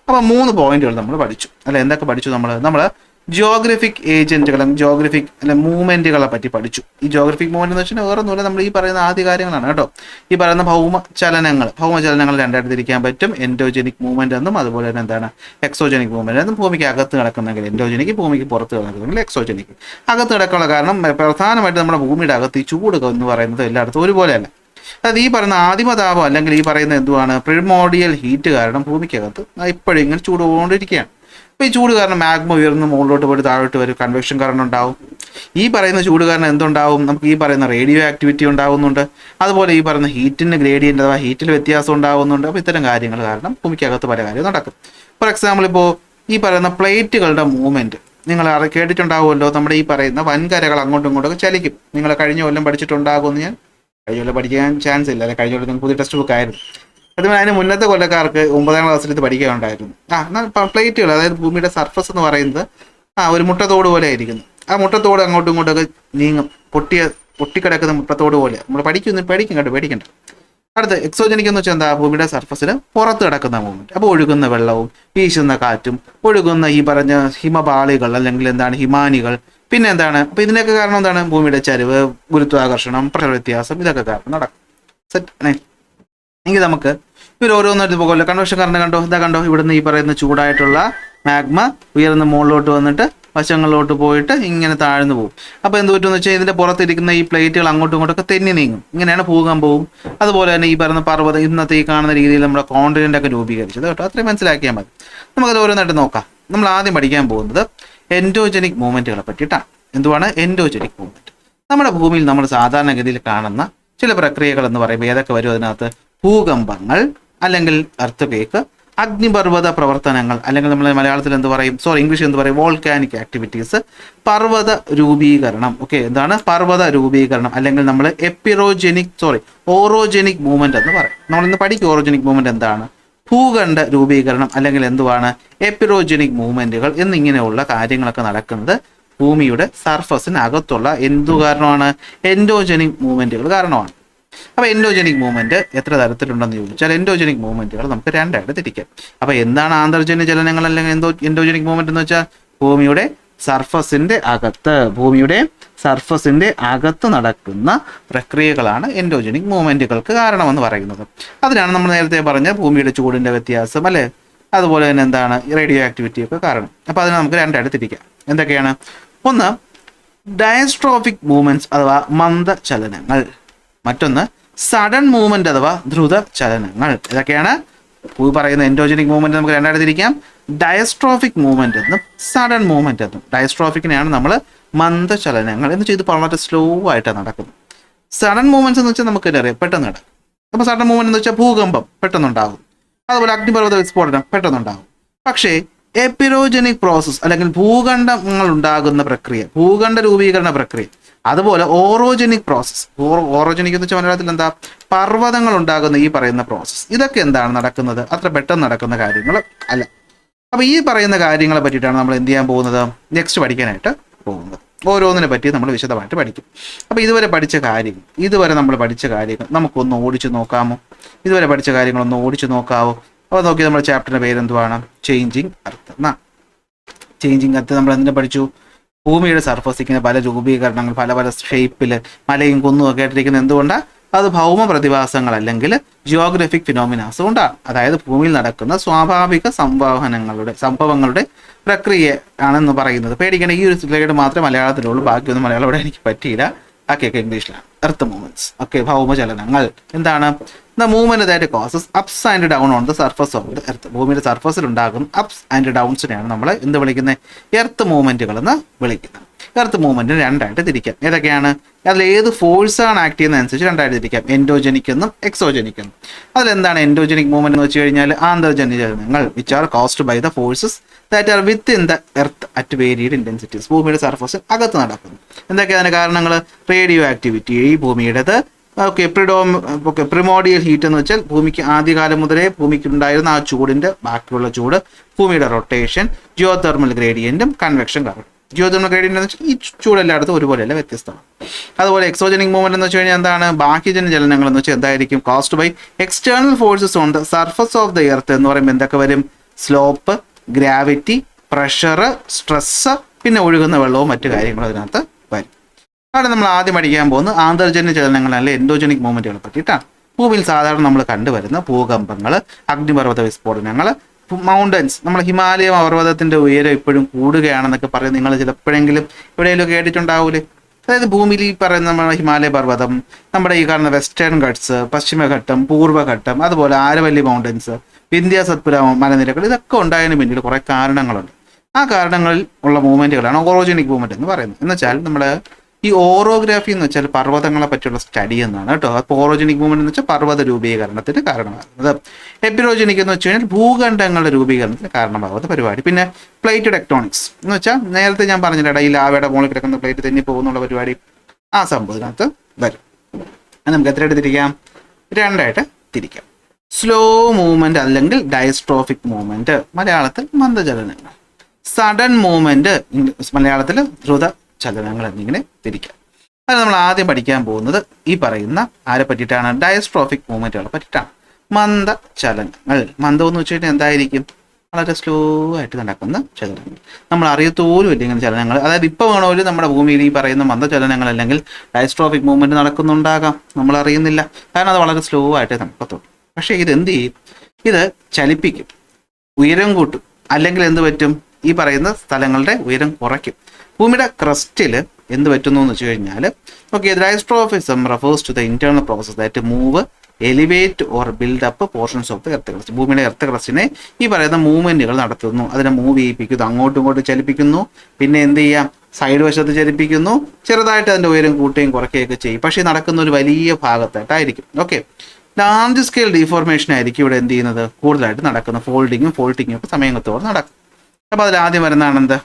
അപ്പോൾ 3 പോയിന്റുകൾ നമ്മൾ പഠിച്ചു അല്ലെ. എന്തൊക്കെ പഠിച്ചു നമ്മൾ ജിയോഗ്രഫിക് ഏജന്റുകളും ജിയോഗ്രഫിക് അല്ലെ മൂവ്മെന്റുകളെ പറ്റി പഠിച്ചു. ഈ ജിയോഗ്രഫിക് മൂവ്മെന്റ് എന്ന് വെച്ചാൽ വേറെ ഒന്നുമില്ല, നമ്മൾ ഈ പറയുന്ന ആദ്യ കാര്യങ്ങളാണ് കേട്ടോ. ഈ പറയുന്ന ഭൗമചലനങ്ങൾ രണ്ടായിട്ട് തിരിക്കാൻ പറ്റും. എൻഡോജനിക് മൂവ്മെന്റ് എന്നും അതുപോലെ തന്നെ എന്താണ് എക്സോജനിക് മൂവ്മെന്റ് എന്നും. ഭൂമിക്ക് അകത്ത് നടക്കുന്നെങ്കിൽ എൻഡോജനിക്, ഭൂമിക്ക് പുറത്ത് നടക്കുന്നെങ്കിൽ എക്സോജനിക്. അകത്ത് നടക്കാനുള്ള കാരണം പ്രധാനമായിട്ട് നമ്മുടെ ഭൂമിയുടെ അകത്ത് ഈ ചൂട് എന്ന് പറയുന്നത് എല്ലായിടത്തും ഒരുപോലെയല്ല. അതായത് ഈ പറയുന്ന ആദിമതാപം അല്ലെങ്കിൽ ഈ പറയുന്ന എന്തുവാണ് പ്രിമോഡിയൽ ഹീറ്റ് കാരണം ഭൂമിക്കകത്ത് ഇപ്പോഴും ഇങ്ങനെ ചൂട് പോകൊണ്ടിരിക്കുകയാണ്. അപ്പോൾ ഈ ചൂട് കാരണം മാഗ്മ ഉയർന്ന് മുകളിലോട്ട് പോയിട്ട് താഴോട്ട് വരും, കൺവെക്ഷൻ കറണ്ട് ഉണ്ടാവും. ഈ പറയുന്ന ചൂട് കാരണം എന്തുണ്ടാവും, നമുക്ക് ഈ പറയുന്ന റേഡിയോ ആക്ടിവിറ്റി ഉണ്ടാകുന്നുണ്ട്. അതുപോലെ ഈ പറയുന്ന ഹീറ്റിന് ഗ്രേഡിയൻ്റ് അഥവാ ഹീറ്റിൽ വ്യത്യാസം ഉണ്ടാകുന്നുണ്ട്. അപ്പോൾ ഇത്തരം കാര്യങ്ങൾ കാരണം ഭൂമിക്കകത്ത് പല കാര്യവും നടക്കും. ഫോർ എക്സാമ്പിൾ, ഇപ്പോൾ ഈ പറയുന്ന പ്ലേറ്റുകളുടെ മൂവ്മെൻറ്റ് നിങ്ങൾ കേട്ടിട്ടുണ്ടാവുമല്ലോ. നമ്മുടെ ഈ പറയുന്ന വൻകരകൾ അങ്ങോട്ടും ഇങ്ങോട്ടൊക്കെ ചലിക്കും. നിങ്ങൾ കഴിഞ്ഞ കൊല്ലം പഠിച്ചിട്ടുണ്ടാകുമെന്ന് ഞാൻ കഴിഞ്ഞ കൊല്ലം പഠിക്കാൻ ചാൻസ് ഇല്ല, അല്ലെ കഴിഞ്ഞ കൊല്ലം നിങ്ങൾക്ക് പുതിയ ടെക്സ്റ്റ് ബുക്ക് ആയിരുന്നു. അതുപോലെ അതിന് മുന്നത്തെ കൊല്ലക്കാർക്ക് 9ാം ക്ലാസ്സിൽ ഇത് പഠിക്കാനുണ്ടായിരുന്നു. എന്നാൽ പ്ലേറ്റുകൾ, അതായത് ഭൂമിയുടെ സർഫസ് എന്ന് പറയുന്നത് ഒരു മുട്ടത്തോട് പോലെ ആയിരിക്കുന്നു. ആ മുട്ടത്തോട് അങ്ങോട്ടും ഇങ്ങോട്ടൊക്കെ നീങ്ങും, പൊട്ടിക്കിടക്കുന്ന മുട്ടത്തോട് പോലെ. നമ്മൾ പഠിക്കും കേട്ടോ, പേടിക്കണ്ട. അടുത്ത എക്സോജനിക് എന്ന് വെച്ചാൽ എന്താ, ഭൂമിയുടെ സർഫസിന് പുറത്ത് കിടക്കുന്ന മൂവ്മെന്റ്. അപ്പോൾ ഒഴുകുന്ന വെള്ളവും വീശുന്ന കാറ്റും ഒഴുകുന്ന ഈ പറഞ്ഞ ഹിമപാളികൾ അല്ലെങ്കിൽ എന്താണ് ഹിമാനികൾ, പിന്നെ എന്താണ്, അപ്പോൾ ഇതിനൊക്കെ കാരണം എന്താണ്, ഭൂമിയുടെ ചരിവ്, ഗുരുത്വാകർഷണം, പ്രഷർ വ്യത്യാസം, ഇതൊക്കെ കാരണം നടക്കും. സെറ്റ്. എങ്കിൽ നമുക്ക് ഇവർ ഓരോന്നായിട്ട് പോകല്ലോ. കൺവെക്ഷൻ കറണ്ട് കണ്ടോ ഇവിടുന്ന് ഈ പറയുന്ന ചൂടായിട്ടുള്ള മാഗ്മ ഉയർന്ന് മുകളിലോട്ട് വന്നിട്ട് വശങ്ങളിലോട്ട് പോയിട്ട് ഇങ്ങനെ താഴ്ന്നു പോകും. അപ്പോൾ എന്ത് പറ്റുമെന്ന് വെച്ചാൽ ഇതിൻ്റെ പുറത്തിരിക്കുന്ന ഈ പ്ലേറ്റുകൾ അങ്ങോട്ടും ഇങ്ങോട്ടൊക്കെ തെന്നി നീങ്ങും. ഇങ്ങനെയാണ് ഭൂകമ്പവും അതുപോലെ തന്നെ ഈ പറയുന്ന പർവ്വതം ഇന്നത്തെ ഈ കാണുന്ന രീതിയിൽ നമ്മുടെ കോണ്ടിനെൻ്റ് ഒക്കെ രൂപീകരിച്ചത് കേട്ടോ. അത്രയും മനസ്സിലാക്കിയാൽ മതി. നമുക്കത് ഓരോന്നായിട്ട് നോക്കാം. നമ്മൾ ആദ്യം പഠിക്കാൻ പോകുന്നത് എൻഡോജനിക് മൂവ്മെൻറ്റുകളെ പറ്റിയിട്ടാണ്. എന്തുവാണ് എൻഡോജനിക് മൂവ്മെൻറ്റ്? നമ്മുടെ ഭൂമിയിൽ നമ്മൾ സാധാരണഗതിയിൽ കാണുന്ന ചില പ്രക്രിയകൾ എന്ന് പറയുമ്പോൾ ഏതൊക്കെ വരും അതിനകത്ത്? ഭൂകമ്പങ്ങൾ അല്ലെങ്കിൽ എർത്ത്ക്വേക്ക്, അഗ്നിപർവ്വത പ്രവർത്തനങ്ങൾ അല്ലെങ്കിൽ നമ്മൾ മലയാളത്തിൽ ഇംഗ്ലീഷിൽ എന്ത് പറയും, വോൾക്കാനിക് ആക്ടിവിറ്റീസ്, പർവ്വത രൂപീകരണം. ഓക്കെ, എന്താണ് പർവ്വത രൂപീകരണം? അല്ലെങ്കിൽ നമ്മൾ ഓറോജനിക് മൂവ്മെന്റ് എന്ന് പറയും. നമ്മളിന്ന് പഠിക്കും ഓറോജനിക് മൂവ്മെന്റ് എന്താണ്, ഭൂഖണ്ഡ രൂപീകരണം അല്ലെങ്കിൽ എന്തുവാണ് എപ്പിറോജനിക് മൂവ്മെന്റുകൾ എന്നിങ്ങനെയുള്ള കാര്യങ്ങളൊക്കെ നടക്കുന്നത് ഭൂമിയുടെ സർഫസിനകത്തുള്ള എന്തു കാരണമാണ്? എൻഡോജനിക് മൂവ്മെന്റുകൾ കാരണമാണ്. അപ്പോൾ എൻഡോജനിക് മൂവ്മെന്റ് എത്ര തരത്തിലുണ്ടെന്ന് ചോദിച്ചാൽ എൻഡോജനിക് മൂവ്മെന്റുകൾ നമുക്ക് രണ്ടായിട്ട് തിരിക്കാം. അപ്പോൾ എന്താണ് ആന്തർജന്യ ചലനങ്ങൾ അല്ലെങ്കിൽ എൻഡോജനിക് മൂവ്മെന്റ് എന്ന് വെച്ചാൽ ഭൂമിയുടെ സർഫസിന്റെ അകത്ത് നടക്കുന്ന പ്രക്രിയകളാണ് എൻഡോജനിക് മൂവ്മെന്റുകൾക്ക് കാരണമെന്ന് പറയുന്നത്. അതിനാണ് നമ്മൾ നേരത്തെ പറഞ്ഞ ഭൂമിയുടെ ചൂടിന്റെ വ്യത്യാസം അല്ലേ, അതുപോലെ തന്നെ എന്താണ് റേഡിയോ ആക്ടിവിറ്റി ഒക്കെ കാരണം. അപ്പോൾ അതിനെ നമുക്ക് രണ്ടായിട്ട് തിരിക്കാം. എന്തൊക്കെയാണ്? ഒന്ന് ഡയസ്ട്രോഫിക് മൂവ്മെന്റ്സ് അഥവാ മന്ദചലനങ്ങൾ, മറ്റൊന്ന് സഡൻ മൂവ്മെന്റ് അഥവാ ദ്രുത ചലനങ്ങൾ. ഇതൊക്കെയാണ് ഭൂമി പറയുന്ന എൻഡോജനിക് മൂവ്മെന്റ് നമുക്ക് രണ്ടായിട്ട് തിരിക്കാം. ഡയസ്ട്രോഫിക് മൂവ്മെന്റ് എന്നും സഡൻ മൂവ്മെന്റ് എന്നും. ഡയസ്ട്രോഫിക്കിനെയാണ് നമ്മൾ മന്ദചലനങ്ങൾ എന്ന് ചെയ്ത് വളരെ സ്ലോ ആയിട്ടാണ് നടക്കുന്നത്. സഡൻ മൂവ്മെന്റ്സ് എന്ന് വെച്ചാൽ നമുക്ക് അറിയാം പെട്ടെന്ന് നടക്കും. അപ്പോൾ സഡൻ മൂവ്മെന്റ് എന്ന് വെച്ചാൽ ഭൂകമ്പം പെട്ടെന്നുണ്ടാകും, അതുപോലെ അഗ്നിപർവ്വത വിസ്ഫോടനം പെട്ടെന്നുണ്ടാകും. പക്ഷേ എപ്പിറോജനിക് പ്രോസസ് അല്ലെങ്കിൽ ഭൂഖണ്ഡങ്ങൾ ഉണ്ടാകുന്ന പ്രക്രിയ, ഭൂഖണ്ഡ രൂപീകരണ പ്രക്രിയ, അതുപോലെ ഓറോജനിക് പ്രോസസ്, ഓറോജനിക് എന്ന് വെച്ചാൽ മലയാളത്തിൽ എന്താ, പർവ്വതങ്ങൾ ഉണ്ടാകുന്ന ഈ പറയുന്ന പ്രോസസ്സ്, ഇതൊക്കെ എന്താണ് നടക്കുന്നത്, അത്ര പെട്ടെന്ന് നടക്കുന്ന കാര്യങ്ങൾ അല്ല. അപ്പോൾ ഈ പറയുന്ന കാര്യങ്ങളെ പറ്റിയിട്ടാണ് നമ്മൾ എന്ത് ചെയ്യാൻ പോകുന്നത്, നെക്സ്റ്റ് പഠിക്കാനായിട്ട് പോകുന്നത്. ഓരോന്നിനെ പറ്റി നമ്മൾ വിശദമായിട്ട് പഠിക്കും. അപ്പോൾ ഇതുവരെ നമ്മൾ പഠിച്ച കാര്യങ്ങൾ നമുക്കൊന്ന് ഓടിച്ചു നോക്കാമോ? ഇതുവരെ പഠിച്ച കാര്യങ്ങളൊന്ന് ഓടിച്ചു നോക്കാവോ? അപ്പോൾ നോക്കി നമ്മുടെ ചാപ്റ്ററിൻ്റെ പേരെന്തുവാണ്? ചേഞ്ചിങ് എർത്ത് എന്നാ. ചേഞ്ചിങ് എർത്ത് നമ്മൾ എന്തിനെ പഠിച്ചു? ഭൂമിയുടെ സർഫസിക്കുന്ന പല രൂപീകരണങ്ങൾ, പല പല ഷേപ്പിൽ മലയും കുന്നും ഒക്കെ ആയിട്ടിരിക്കുന്നത് എന്തുകൊണ്ടാണ്? അത് ഭൗമ പ്രതിഭാസങ്ങൾ അല്ലെങ്കിൽ ജിയോഗ്രഫിക് ഫിനോമിനാസ് കൊണ്ടാണ്. അതായത് ഭൂമിയിൽ നടക്കുന്ന സ്വാഭാവിക സംഭവങ്ങളുടെ പ്രക്രിയ ആണെന്ന് പറയുന്നത്. പേടിക്കേണ്ട, ഈ ഒരു സ്ലൈഡ് മാത്രമേ മലയാളത്തിലുള്ളൂ, ബാക്കിയൊന്നും മലയാളം ഇവിടെ എനിക്ക് പറ്റിയില്ല. ബാക്കിയൊക്കെ ഇംഗ്ലീഷിലാണ്. എർത്ത് മൂവ്മെന്റ്സ്, ഓക്കെ, ഭൗമചലനങ്ങൾ എന്താണ്? The movement that causes ups and down on the surface of the earth. ഭൂമിയുടെ സർഫസിൽ ഉണ്ടാകും അപ്സ് ആൻഡ് ഡൗൺസിനെയാണ് നമ്മൾ എന്ത് വിളിക്കുന്നത്? എർത്ത് മൂവ്മെന്റുകൾ എന്ന് വിളിക്കുന്നത്. എർത്ത് മൂവ്മെന്റിന് രണ്ടായിട്ട് തിരിക്കാം. ഏതൊക്കെയാണ്? അതിൽ ഏത് ഫോഴ്സാണ് ആക്ട് ചെയ്യുന്നതനുസരിച്ച് രണ്ടായിട്ട് തിരിക്കാം, എൻഡോജനിക് എന്നും എക്സോജനിക് എന്നും. അതിലെന്താണ് എൻഡോജനിക് മൂവ്മെന്റ് എന്ന് വെച്ച് കഴിഞ്ഞാൽ ആന്തർജന്യ ചലനങ്ങൾ which are caused by the forces that are with in the earth at varied intensities. ഭൂമിയുടെ സർഫസിൽ അകത്ത് നടക്കുന്നു. എന്തൊക്കെയാണ് അതിന്റെ കാരണങ്ങൾ? റേഡിയോ ആക്ടിവിറ്റി, ഈ ഭൂമിയുടേത്, ഓക്കെ, പ്രിമോഡിയൽ ഹീറ്റ് എന്ന് വെച്ചാൽ ഭൂമിക്ക് ആദ്യകാലം മുതലേ ഭൂമിക്ക് ഉണ്ടായിരുന്ന ആ ചൂടിന്റെ ബാക്കിയുള്ള ചൂട്, ഭൂമിയുടെ റൊട്ടേഷൻ, ജിയോ തെർമൽ ഗ്രേഡിയന്റും convection current. Geothermal gradient എന്ന് വെച്ചാൽ ഈ ചൂട് എല്ലായിടത്തും ഒരുപോലെയല്ല, വ്യത്യസ്തമാണ്. അതുപോലെ എക്സോജനിക് മൂവ്മെന്റ് എന്ന് വെച്ച് കഴിഞ്ഞാൽ എന്താണ്? ബാഹ്യജന ചലനങ്ങൾ എന്ന് വെച്ചാൽ എന്തായിരിക്കും? Caused by external forces on the surface of the earth എന്ന് പറയുമ്പോൾ എന്തൊക്കെ വരും? സ്ലോപ്പ്, ഗ്രാവിറ്റി, പ്രഷർ, സ്ട്രെസ്, പിന്നെ ഒഴുകുന്ന വെള്ളവും മറ്റു കാര്യങ്ങളും അതിനകത്ത് വരും. അവിടെ നമ്മൾ ആദ്യം പഠിക്കാൻ പോകുന്നത് ആന്തർജന്യ ചലനങ്ങൾ അല്ലെ എൻഡോജനിക് മൂവ്മെന്റുകളെ പറ്റിയിട്ടാണ്. ഭൂമിയിൽ സാധാരണ നമ്മൾ കണ്ടുവരുന്ന ഭൂകമ്പങ്ങൾ, അഗ്നിപർവ്വത വിസ്ഫോടനങ്ങൾ, മൗണ്ടൻസ്, നമ്മൾ ഹിമാലയ പർവ്വതത്തിന്റെ ഉയരം ഇപ്പോഴും കൂടുകയാണെന്നൊക്കെ പറയും. നിങ്ങൾ ചിലപ്പോഴെങ്കിലും എവിടെയെങ്കിലും കേട്ടിട്ടുണ്ടാവൂലേ? അതായത് ഭൂമിയിൽ ഈ പറയുന്ന നമ്മുടെ ഹിമാലയ പർവ്വതം, നമ്മുടെ ഈ കാണുന്ന വെസ്റ്റേൺ ഘട്ട്സ്, പശ്ചിമഘട്ടം, പൂർവ്വഘട്ടം, അതുപോലെ ആരവല്ലി മൗണ്ടൻസ്, വിന്ധ്യ സത്പുര മലനിരകൾ, ഇതൊക്കെ ഉണ്ടായതിന് പിന്നിൽ കുറേ കാരണങ്ങളുണ്ട്. ആ കാരണങ്ങളിൽ ഉള്ള മൂവ്മെന്റുകളാണ് ഓറോജനിക് മൂവ്മെന്റ് എന്ന് പറയുന്നത്. എന്ന് വെച്ചാൽ നമ്മൾ ഈ ഓറോഗ്രാഫി എന്ന് വെച്ചാൽ പർവ്വതങ്ങളെ പറ്റിയുള്ള സ്റ്റഡി എന്നാണ് കേട്ടോ. അപ്പോൾ ഓറോജനിക് മൂവ്മെന്റ് എന്ന് വെച്ചാൽ പർവ്വത രൂപീകരണത്തിന് കാരണമാകുന്നത്. എപ്പിറോജനിക് എന്ന് വെച്ച് കഴിഞ്ഞാൽ ഭൂഖണ്ഡങ്ങളുടെ രൂപീകരണത്തിന് കാരണമാകുന്ന പരിപാടി. പിന്നെ പ്ലേറ്റ് ടെക്ടോണിക്സ് എന്ന് വെച്ചാൽ നേരത്തെ ഞാൻ പറഞ്ഞില്ല, ഈ ലാവയുടെ മുകളിൽ കിടക്കുന്ന പ്ലേറ്റ് തെന്നി പോകുന്നുള്ള പരിപാടി, ആ സംഭവത്തിനകത്ത് വരും. അത് നമുക്ക് എത്രയായിട്ട് തിരിക്കാം? രണ്ടായിട്ട് തിരിക്കാം. സ്ലോ മൂവ്മെന്റ് അല്ലെങ്കിൽ ഡയസ്ട്രോഫിക് മൂവ്മെന്റ്, മലയാളത്തിൽ മന്ദചലനങ്ങൾ. സഡൻ മൂവ്മെന്റ്, മലയാളത്തിൽ ദ്രുത ചലനങ്ങൾ എന്നിങ്ങനെ തിരിക്കാം. അത് നമ്മൾ ആദ്യം പഠിക്കാൻ പോകുന്നത് ഈ പറയുന്ന ആരെ പറ്റിയിട്ടാണ്? ഡയസ്ട്രോഫിക് മൂവ്മെന്റുകളെ പറ്റിയിട്ടാണ്. മന്ദചലനങ്ങൾ. മന്ദം എന്ന് വെച്ച് കഴിഞ്ഞാൽ എന്തായിരിക്കും? വളരെ സ്ലോ ആയിട്ട് നടക്കുന്ന ചലനങ്ങൾ. നമ്മൾ അറിയത്തോലും ഇല്ല ഇങ്ങനെ ചലനങ്ങൾ. അതായത് ഇപ്പോൾ വേണമെങ്കിലും നമ്മുടെ ഭൂമിയിൽ ഈ പറയുന്ന മന്ദചലനങ്ങൾ അല്ലെങ്കിൽ ഡയസ്ട്രോഫിക് മൂവ്മെന്റ് നടക്കുന്നുണ്ടാകാം, നമ്മൾ അറിയുന്നില്ല. കാരണം അത് വളരെ സ്ലോ ആയിട്ട് നടക്കത്തുള്ളൂ. പക്ഷേ ഇത് എന്ത് ചെയ്യും? ഇത് ചലിപ്പിക്കും, ഉയരം കൂട്ടും, അല്ലെങ്കിൽ എന്ത് പറ്റും? ഈ പറയുന്ന സ്ഥലങ്ങളുടെ ഉയരം കുറയ്ക്കും. ഭൂമിയുടെ ക്രസ്റ്റിൽ എന്ത് പറ്റുന്നു എന്ന് വെച്ച് കഴിഞ്ഞാൽ, okay, diastrophism refers to the internal process that move, elevate or build up portions of the earth crust. ഭൂമിയുടെ എർത്ത് ക്രസ്റ്റിനെ ഈ പറയുന്ന മൂവ്മെന്റുകൾ നടത്തുന്നു, അതിനെ മൂവ് ചെയ്യിപ്പിക്കുന്നു, അങ്ങോട്ടും ഇങ്ങോട്ടും ചലിപ്പിക്കുന്നു. പിന്നെ എന്ത് ചെയ്യാം? സൈഡ് വശത്ത് ചലിപ്പിക്കുന്നു, ചെറുതായിട്ട് അതിൻ്റെ ഉയരം കൂട്ടുകയും കുറയ്ക്കുകയൊക്കെ ചെയ്യും. പക്ഷേ നടക്കുന്ന ഒരു വലിയ ഭാഗത്തായിട്ടായിരിക്കും. ഓക്കെ, ലാർജ് സ്കെയിൽ ഡീഫോർമേഷൻ ആയിരിക്കും ഇവിടെ എന്ത് ചെയ്യുന്നത്? കൂടുതലായിട്ട് നടക്കുന്ന ഫോൾഡിങ്ങും ഫോൾട്ടിങ്ങും ഒക്കെ സമയത്തോടെ നടക്കും. അപ്പോൾ അതിൽ ആദ്യം വരുന്നതാണ് എന്ത്?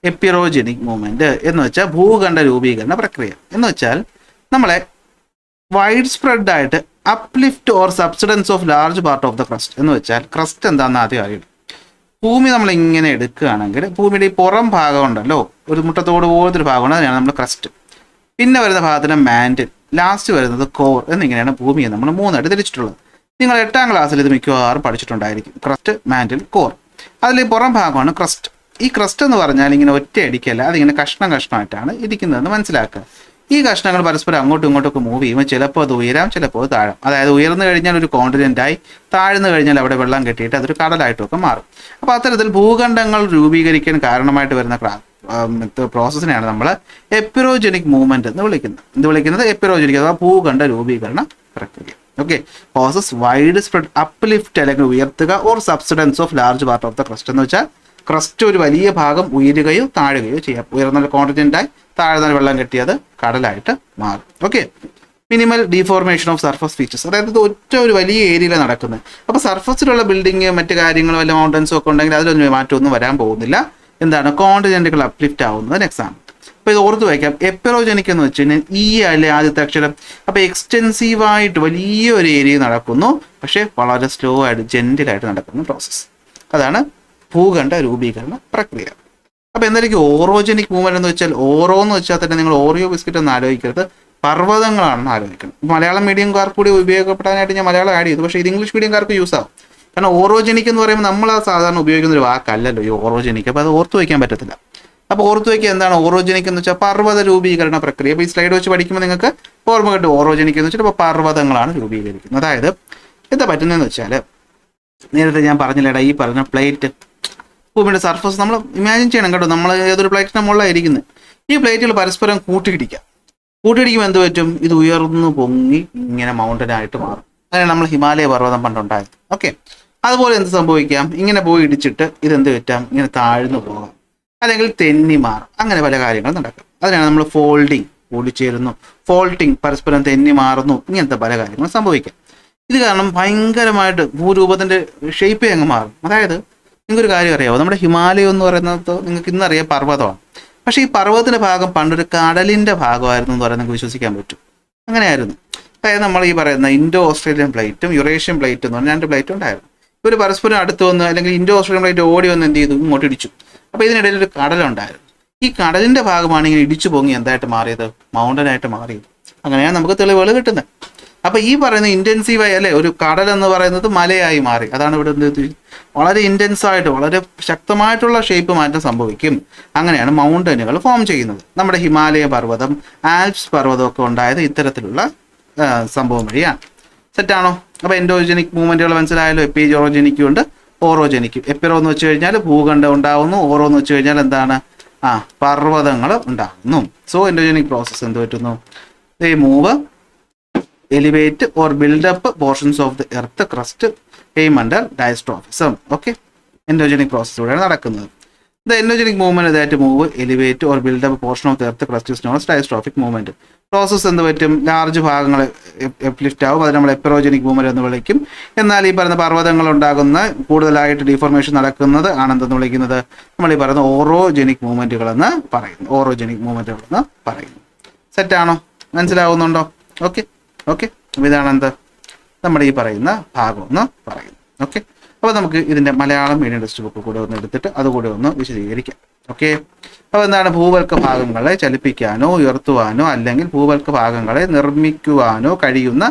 എപ്പിറോജനിക് മൂവ്മെന്റ് എന്ന് വെച്ചാൽ ഭൂഖണ്ഡ രൂപീകരണ പ്രക്രിയ. എന്ന് വെച്ചാൽ നമ്മളെ വൈഡ് സ്പ്രെഡ് ആയിട്ട് uplift or subsidence of large part of the crest. എന്ന് വെച്ചാൽ ക്രസ്റ്റ് എന്താണെന്ന് ആദ്യം അറിയണം. ഭൂമി നമ്മൾ ഇങ്ങനെ എടുക്കുകയാണെങ്കിൽ ഭൂമിയുടെ ഈ പുറം ഭാഗം ഉണ്ടല്ലോ, ഒരു മുട്ടത്തോട് പോലത്തെ ഒരു ഭാഗമാണ്, അതിനാണ് നമ്മൾ ക്രസ്റ്റ്. പിന്നെ വരുന്ന ഭാഗത്തിന് മാൻഡിൽ, ലാസ്റ്റ് വരുന്നത് കോർ എന്നിങ്ങനെയാണ് ഭൂമിയെ നമ്മൾ മൂന്നായിട്ട് തിരിച്ചിട്ടുള്ളത്. നിങ്ങൾ 8ാം ക്ലാസ്സിൽ ഇത് മിക്കവാറും പഠിച്ചിട്ടുണ്ടായിരിക്കും. Crest, mantle, core. അതിൽ പുറം ഭാഗമാണ് ക്രസ്റ്റ്. ഈ ക്രസ്റ്റ് എന്ന് പറഞ്ഞാൽ ഇങ്ങനെ ഒറ്റ അടിക്കല്ല, അതിങ്ങനെ കഷ്ണമായിട്ടാണ് ഇരിക്കുന്നതെന്ന് മനസ്സിലാക്കുക. ഈ കഷ്ണങ്ങൾ പരസ്പരം അങ്ങോട്ടും ഇങ്ങോട്ടൊക്കെ മൂവ് ചെയ്യുമ്പോൾ ചിലപ്പോൾ അത് ഉയരാം, ചിലപ്പോൾ അത് താഴാം. അതായത് ഉയർന്നു കഴിഞ്ഞാൽ ഒരു കോണ്ടിനെൻ്റായി, താഴ്ന്നു കഴിഞ്ഞാൽ അവിടെ വെള്ളം കെട്ടിയിട്ട് അതൊരു കടലായിട്ടൊക്കെ മാറും. അപ്പോൾ അത്തരത്തിൽ ഭൂഖണ്ഡങ്ങൾ രൂപീകരിക്കാൻ കാരണമായിട്ട് വരുന്ന പ്രോസസ്സിനെയാണ് നമ്മൾ എപ്പിറോജനിക് മൂവ്മെന്റ് എന്ന് വിളിക്കുന്നത്. എപ്പിറോജനിക് അഥവാ ഭൂഖണ്ഡ രൂപീകരണ പ്രക്രിയ. Okay, causes wide spread uplift അല്ലെങ്കിൽ ഉയർത്തുക or subsidence of large part of the crest എന്ന് വെച്ചാൽ ക്രസ്റ്റ് ഒരു വലിയ ഭാഗം ഉയരുകയോ താഴുകയോ ചെയ്യാം. ഉയർന്ന കോണ്ടിനെന്റായി താഴ്ന്ന വെള്ളം കെട്ടിയത് കടലായിട്ട് മാറും. Okay, minimal deformation of surface features, അതായത് ഇത് ഒറ്റ ഒരു വലിയ ഏരിയയിലാണ് നടക്കുന്നത്. അപ്പോൾ സർഫസിലുള്ള ബിൽഡിങ് മറ്റു കാര്യങ്ങളും വല്ല മൗണ്ടൻസും ഒക്കെ ഉണ്ടെങ്കിൽ അതിലൊന്നും മാറ്റമൊന്നും വരാൻ പോകുന്നില്ല. എന്താണ് കോണ്ടിനെന്റുകൾ അപ്ലിഫ്റ്റ് ആവുന്നതിന് എക്സാമ്പിൾ. അപ്പോൾ ഇത് ഓർത്ത് വയ്ക്കാം. എപ്പിറോജനിക് എന്ന് വെച്ച് കഴിഞ്ഞാൽ ഈ അല്ലെ ആദ്യത്തെ അക്ഷരം. അപ്പോൾ എക്സ്റ്റെൻസീവായിട്ട് വലിയൊരു ഏരിയ നടക്കുന്നു, പക്ഷേ വളരെ സ്ലോ ആയിട്ട് ജെന്റിലായിട്ട് നടക്കുന്ന പ്രോസസ്സ്. അതാണ് ഭൂഖണ്ഡ രൂപീകരണ പ്രക്രിയ. അപ്പോൾ എന്തായിരിക്കും ഓറോജനിക് മൂവ്മെന്റ് എന്ന് വെച്ചാൽ? ഓറോ എന്ന് വെച്ചാൽ തന്നെ നിങ്ങൾ ഓറിയോ ബിസ്ക്കറ്റ് ഒന്നും ആലോചിക്കരുത്, പർവ്വതങ്ങളാണെന്ന് ആലോചിക്കണം. മലയാളം മീഡിയംകാർക്ക് കൂടി ഉപയോഗപ്പെടാനായിട്ട് ഞാൻ മലയാളം ആഡ് ചെയ്തു, പക്ഷേ ഇത് ഇംഗ്ലീഷ് മീഡിയംകാർക്ക് യൂസ് ആവും. കാരണം ഓറോജനിക് എന്ന് പറയുമ്പോൾ നമ്മൾ സാധാരണ ഉപയോഗിക്കുന്ന ഒരു വാക്കല്ലല്ലോ ഈ ഓറോജനിക്. അപ്പോൾ അത് ഓർത്ത് വയ്ക്കാൻ പറ്റത്തില്ല. അപ്പോൾ ഓർത്ത് വയ്ക്കുക എന്താണ് ഓറോജനിക് എന്ന് വെച്ചാൽ പർവ്വത രൂപീകരണ പ്രക്രിയ. അപ്പോൾ ഈ സ്ലൈഡ് വെച്ച് പഠിക്കുമ്പോൾ നിങ്ങൾക്ക് ഓർമ്മ കിട്ടും ഓറോജനിക് എന്ന് വെച്ചാൽ ഇപ്പോൾ പർവ്വതങ്ങളാണ് രൂപീകരിക്കുന്നത്. അതായത് എന്താ പറ്റുന്നതെന്ന് വെച്ചാൽ നേരത്തെ ഞാൻ പറഞ്ഞില്ലേടാ, ഈ പറഞ്ഞ പ്ലേറ്റ് ഭൂമിയുടെ സർഫസ് നമ്മൾ ഇമാജിൻ ചെയ്യണം കേട്ടോ. നമ്മൾ ഏതൊരു പ്ലേറ്റിൻ്റെ മുകളിലായിരിക്കുന്നത്. ഈ പ്ലേറ്റുകൾ പരസ്പരം കൂട്ടിയിടിക്കുമ്പോൾ എന്ത് പറ്റും? ഇത് ഉയർന്നു പൊങ്ങി ഇങ്ങനെ മൗണ്ടനായിട്ട് മാറും. അങ്ങനെയാണ് നമ്മൾ ഹിമാലയ പർവ്വതം പണ്ടുണ്ടായത്. ഓക്കെ, അതുപോലെ എന്ത് സംഭവിക്കാം? ഇങ്ങനെ പോയി ഇടിച്ചിട്ട് ഇതെന്ത് പറ്റാം? ഇങ്ങനെ താഴ്ന്നു പോകാം, അല്ലെങ്കിൽ തെന്നി മാറും. അങ്ങനെ പല കാര്യങ്ങളും നടക്കും. അതിനാണ് നമ്മൾ ഫോൾഡിങ്, കൂടിച്ചേരുന്നു, ഫോൾട്ടിങ്, പരസ്പരം തെന്നി മാറുന്നു, ഇങ്ങനത്തെ പല കാര്യങ്ങളും സംഭവിക്കാം. ഇത് കാരണം ഭയങ്കരമായിട്ട് ഭൂരൂപത്തിൻ്റെ ഷേപ്പേ അങ്ങ് മാറും. അതായത് നിങ്ങൾക്കൊരു കാര്യം അറിയാമോ? നമ്മുടെ ഹിമാലയം എന്ന് പറയുന്നത് നിങ്ങൾക്ക് ഇന്നറിയാം പർവ്വതമാണ്. പക്ഷേ ഈ പർവ്വതത്തിൻ്റെ ഭാഗം പണ്ടൊരു കടലിൻ്റെ ഭാഗമായിരുന്നു എന്ന് പറയാൻ നിങ്ങൾക്ക് വിശ്വസിക്കാൻ പറ്റും. അങ്ങനെയായിരുന്നു. അതായത് നമ്മൾ ഈ പറയുന്ന ഇൻഡോ ഓസ്ട്രേലിയൻ പ്ലേറ്റും യുറേഷ്യൻ പ്ലേറ്റും എന്ന് പറഞ്ഞാൽ 2 പ്ലേറ്റും ഉണ്ടായിരുന്നു. ഇവർ പരസ്പരം അടുത്ത് വന്ന് അല്ലെങ്കിൽ ഇൻഡോ ഓസ്ട്രേലിയൻ പ്ലേറ്റ് ഓടി വന്ന് എന്ത് ചെയ്തു? ഇങ്ങോട്ട് ഇടിച്ചു. അപ്പോൾ ഇതിനിടയിൽ ഒരു കടലുണ്ടായിരുന്നു. ഈ കടലിൻ്റെ ഭാഗമാണ് ഇങ്ങനെ ഇടിച്ചു പൊങ്ങി എന്തായിട്ട് മാറിയത്? മൗണ്ടനായിട്ട് മാറിയത്. അങ്ങനെയാണ് നമുക്ക് തെളിവുകൾ കിട്ടുന്നത്. അപ്പോൾ ഈ പറയുന്ന ഇൻറ്റൻസീവായി അല്ലേ ഒരു കടൽ എന്ന് പറയുന്നത് മലയായി മാറി. അതാണ് ഇവിടെ എന്ത് വളരെ ഇൻറ്റൻസായിട്ട് വളരെ ശക്തമായിട്ടുള്ള ഷേപ്പ് മാറ്റം സംഭവിക്കും. അങ്ങനെയാണ് മൗണ്ടനുകൾ ഫോം ചെയ്യുന്നത്. നമ്മുടെ ഹിമാലയ പർവ്വതം, ആൽപ്സ് പർവ്വതം ഒക്കെ ഉണ്ടായത് ഇത്തരത്തിലുള്ള സംഭവം വഴിയാണ്. സെറ്റാണോ? അപ്പോൾ എൻഡോജനിക് മൂവ്മെൻറ്റുകൾ മനസ്സിലായാലും. എപ്പിജോജനിക്കും ഉണ്ട്, ഓറോജനിക്കും. എപ്പിറോ എന്ന് വെച്ച് കഴിഞ്ഞാൽ ഭൂഖണ്ഡം ഉണ്ടാകുന്നു, ഓറോ എന്ന് വെച്ച് കഴിഞ്ഞാൽ എന്താണ്? പർവ്വതങ്ങൾ ഉണ്ടാകുന്നു. സോ എൻഡോജനിക് പ്രോസസ്സ് എന്ത് പറ്റുന്നു? ദേ move, elevate or build up portions of the earth crust aim under diastrophism. Okay, endogenic process കൂടെയാണ് നടക്കുന്നത്. The endogenic movement that move, elevate or build up a portion of the earth crust is known as diastrophic movement. Process എന്ത് പറ്റും? Large ഭാഗങ്ങൾ lift ആവും. അത് നമ്മൾ എപ്പിറോജനിക് movement എന്ന് വിളിക്കും. എന്നാൽ ഈ പറയുന്ന പർവ്വതങ്ങൾ ഉണ്ടാകുന്ന കൂടുതലായിട്ട് ഡിഫോർമേഷൻ നടക്കുന്നത് ആണെന്തെന്ന് വിളിക്കുന്നത് നമ്മൾ ഈ പറയുന്ന ഓറോജനിക് മൂവ്മെന്റുകൾ എന്ന് പറയുന്നു. ഓറോജനിക് മൂവ്മെന്റുകൾ എന്ന് പറയുന്നു. സെറ്റാണോ? മനസ്സിലാവുന്നുണ്ടോ? ഓക്കെ, അപ്പോൾ ഇതാണ് എന്ത് നമ്മുടെ ഈ പറയുന്ന ഭാഗം എന്ന് പറയുന്നത്. ഓക്കെ, അപ്പോൾ നമുക്ക് ഇതിൻ്റെ മലയാളം മീഡിയം ടെക്സ്റ്റ് ബുക്ക് കൂടെ ഒന്ന് എടുത്തിട്ട് അതുകൂടെ ഒന്ന് വിശദീകരിക്കാം. ഓക്കെ, അപ്പോൾ എന്താണ്? ഭൂവൽക്ക ഭാഗങ്ങളെ ചലിപ്പിക്കാനോ ഉയർത്തുവാനോ അല്ലെങ്കിൽ ഭൂവൽക്ക ഭാഗങ്ങളെ നിർമ്മിക്കുവാനോ കഴിയുന്ന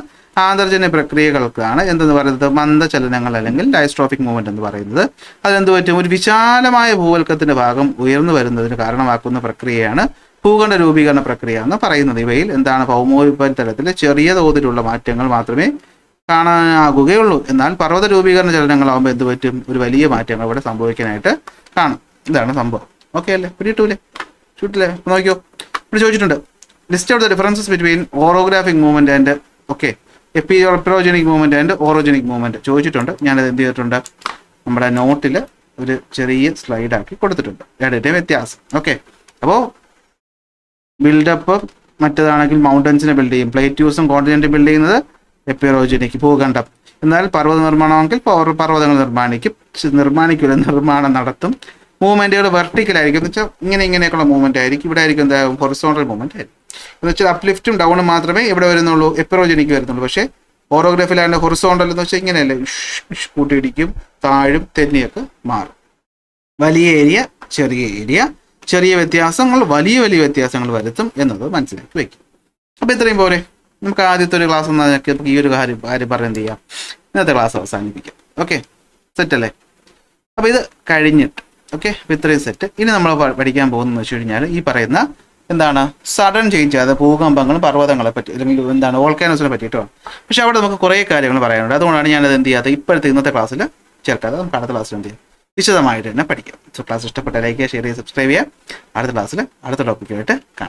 ആന്തർജന്യ പ്രക്രിയകൾക്കാണ് എന്തെന്ന് പറയുന്നത്? മന്ദചലനങ്ങൾ അല്ലെങ്കിൽ ഡയസ്ട്രോഫിക് മൂവ്മെന്റ് എന്ന് പറയുന്നത്. അതെന്ത് പറ്റും? ഒരു വിശാലമായ ഭൂവൽക്കത്തിൻ്റെ ഭാഗം ഉയർന്നു വരുന്നതിന് കാരണമാക്കുന്ന പ്രക്രിയയാണ് ഭൂഖണ്ഡ രൂപീകരണ പ്രക്രിയ എന്ന് പറയുന്നത്. ഇവയിൽ എന്താണ്? ഭൗമോപരിതലത്തിൽ ചെറിയ തോതിലുള്ള മാറ്റങ്ങൾ മാത്രമേ കാണാനാകുകയുള്ളൂ. എന്നാൽ പർവ്വത രൂപീകരണ ചലനങ്ങളാകുമ്പോൾ എന്ത് പറ്റും? ഒരു വലിയ മാറ്റങ്ങൾ ഇവിടെ സംഭവിക്കാനായിട്ട് കാണും. ഇതാണ് സംഭവം. ഓക്കെ അല്ലേ? പിടിയിട്ടൂലേ? ചുട്ടില്ലേ? നോക്കിയോ, ഇവിടെ ചോദിച്ചിട്ടുണ്ട്. List out the differences between orographic movement and epeirogenic movement and orogenic movement ചോദിച്ചിട്ടുണ്ട്. ഞാനത് എന്ത് ചെയ്തിട്ടുണ്ട്? നമ്മുടെ നോട്ടിൽ ഒരു ചെറിയ സ്ലൈഡാക്കി കൊടുത്തിട്ടുണ്ട്. രണ്ടിൻ്റെയും വ്യത്യാസം. ഓക്കെ, അപ്പോൾ ബിൽഡപ്പ് മറ്റേതാണെങ്കിൽ മൗണ്ടൻസിനെ ബിൽഡ് ചെയ്യും. പ്ലേറ്റ്യൂസും കോണ്ടിനെന്റ് ബിൽഡ് ചെയ്യുന്നത് എപ്പിറോജനിക് ഭൂഖണ്ഡം. എന്നാൽ പർവ്വത നിർമ്മാണമാണെങ്കിൽ പർവ്വതങ്ങൾ നിർമ്മാണിക്കില്ല, നിർമ്മാണം നടത്തും. മൂവ്മെന്റുകൾ വെർട്ടിക്കലായിരിക്കും എന്ന് വെച്ചാൽ ഇങ്ങനെയൊക്കെയുള്ള മൂവ്മെന്റ് ആയിരിക്കും. ഇവിടെ ആയിരിക്കും എന്താ? ഹൊറിസോണ്ടൽ മൂവ്മെന്റ് ആയിരിക്കും. എന്ന് വെച്ചാൽ അപ്ലിഫ്റ്റും ഡൗണും മാത്രമേ ഇവിടെ വരുന്നുള്ളൂ, എപ്പിറോജനിക്ക് വരുന്നുള്ളൂ. പക്ഷേ ഓറോഗ്രാഫിലാണ്ട് ഹൊറിസോണ്ടൽ എന്ന് വെച്ചാൽ ഇങ്ങനെയല്ലേ, കൂട്ടിയിടിക്കും, താഴും, തെന്നിയൊക്കെ മാറും. വലിയ ഏരിയ, ചെറിയ ഏരിയ, ചെറിയ വ്യത്യാസങ്ങൾ വലിയ വ്യത്യാസങ്ങൾ വരുത്തും എന്നത് മനസ്സിലാക്കി വയ്ക്കും. അപ്പോൾ ഇത്രയും പോലെ നമുക്ക് ആദ്യത്തെ ഒരു ക്ലാസ് എന്നൊക്കെ ഈ ഒരു കാര്യം പറഞ്ഞ് എന്ത് ചെയ്യാം? ഇന്നത്തെ ക്ലാസ് അവസാനിപ്പിക്കാം. ഓക്കെ, സെറ്റല്ലേ? അപ്പോൾ ഇത് കഴിഞ്ഞിട്ട് ഓക്കെ, അപ്പോൾ ഇത്രയും സെറ്റ്. ഇനി നമ്മൾ പഠിക്കാൻ പോകുന്നതെന്ന് വെച്ച് കഴിഞ്ഞാൽ ഈ പറയുന്ന എന്താണ് സഡൻ ചേഞ്ച്, അതായത് ഭൂകമ്പങ്ങളും പർവ്വതങ്ങളെ പറ്റി അല്ലെങ്കിൽ എന്താണ് വോൾക്കാനോസിനെ പറ്റിയിട്ടോ. പക്ഷെ അവിടെ നമുക്ക് കുറേ കാര്യങ്ങൾ പറയാനുണ്ട്. അതുകൊണ്ടാണ് ഞാനത് എന്ത് ചെയ്യാതെ ഇപ്പോഴത്തെ ഇന്നത്തെ ക്ലാസ്സിൽ ചേർക്കാതെ നമുക്ക് അടുത്ത ക്ലാസ്സിൽ എന്ത് ചെയ്യാം? വിശദമായിട്ട് തന്നെ പഠിക്കാം. സോ ക്ലാസ് ഇഷ്ടപ്പെട്ട ലൈക്ക് ചെയ്യുക, ഷെയർ ചെയ്യുക, സബ്സ്ക്രൈബ് ചെയ്യുക. അടുത്ത ക്ലാസ്സിൽ അടുത്ത ടോപ്പിക്കുമായിട്ട് കാണാം.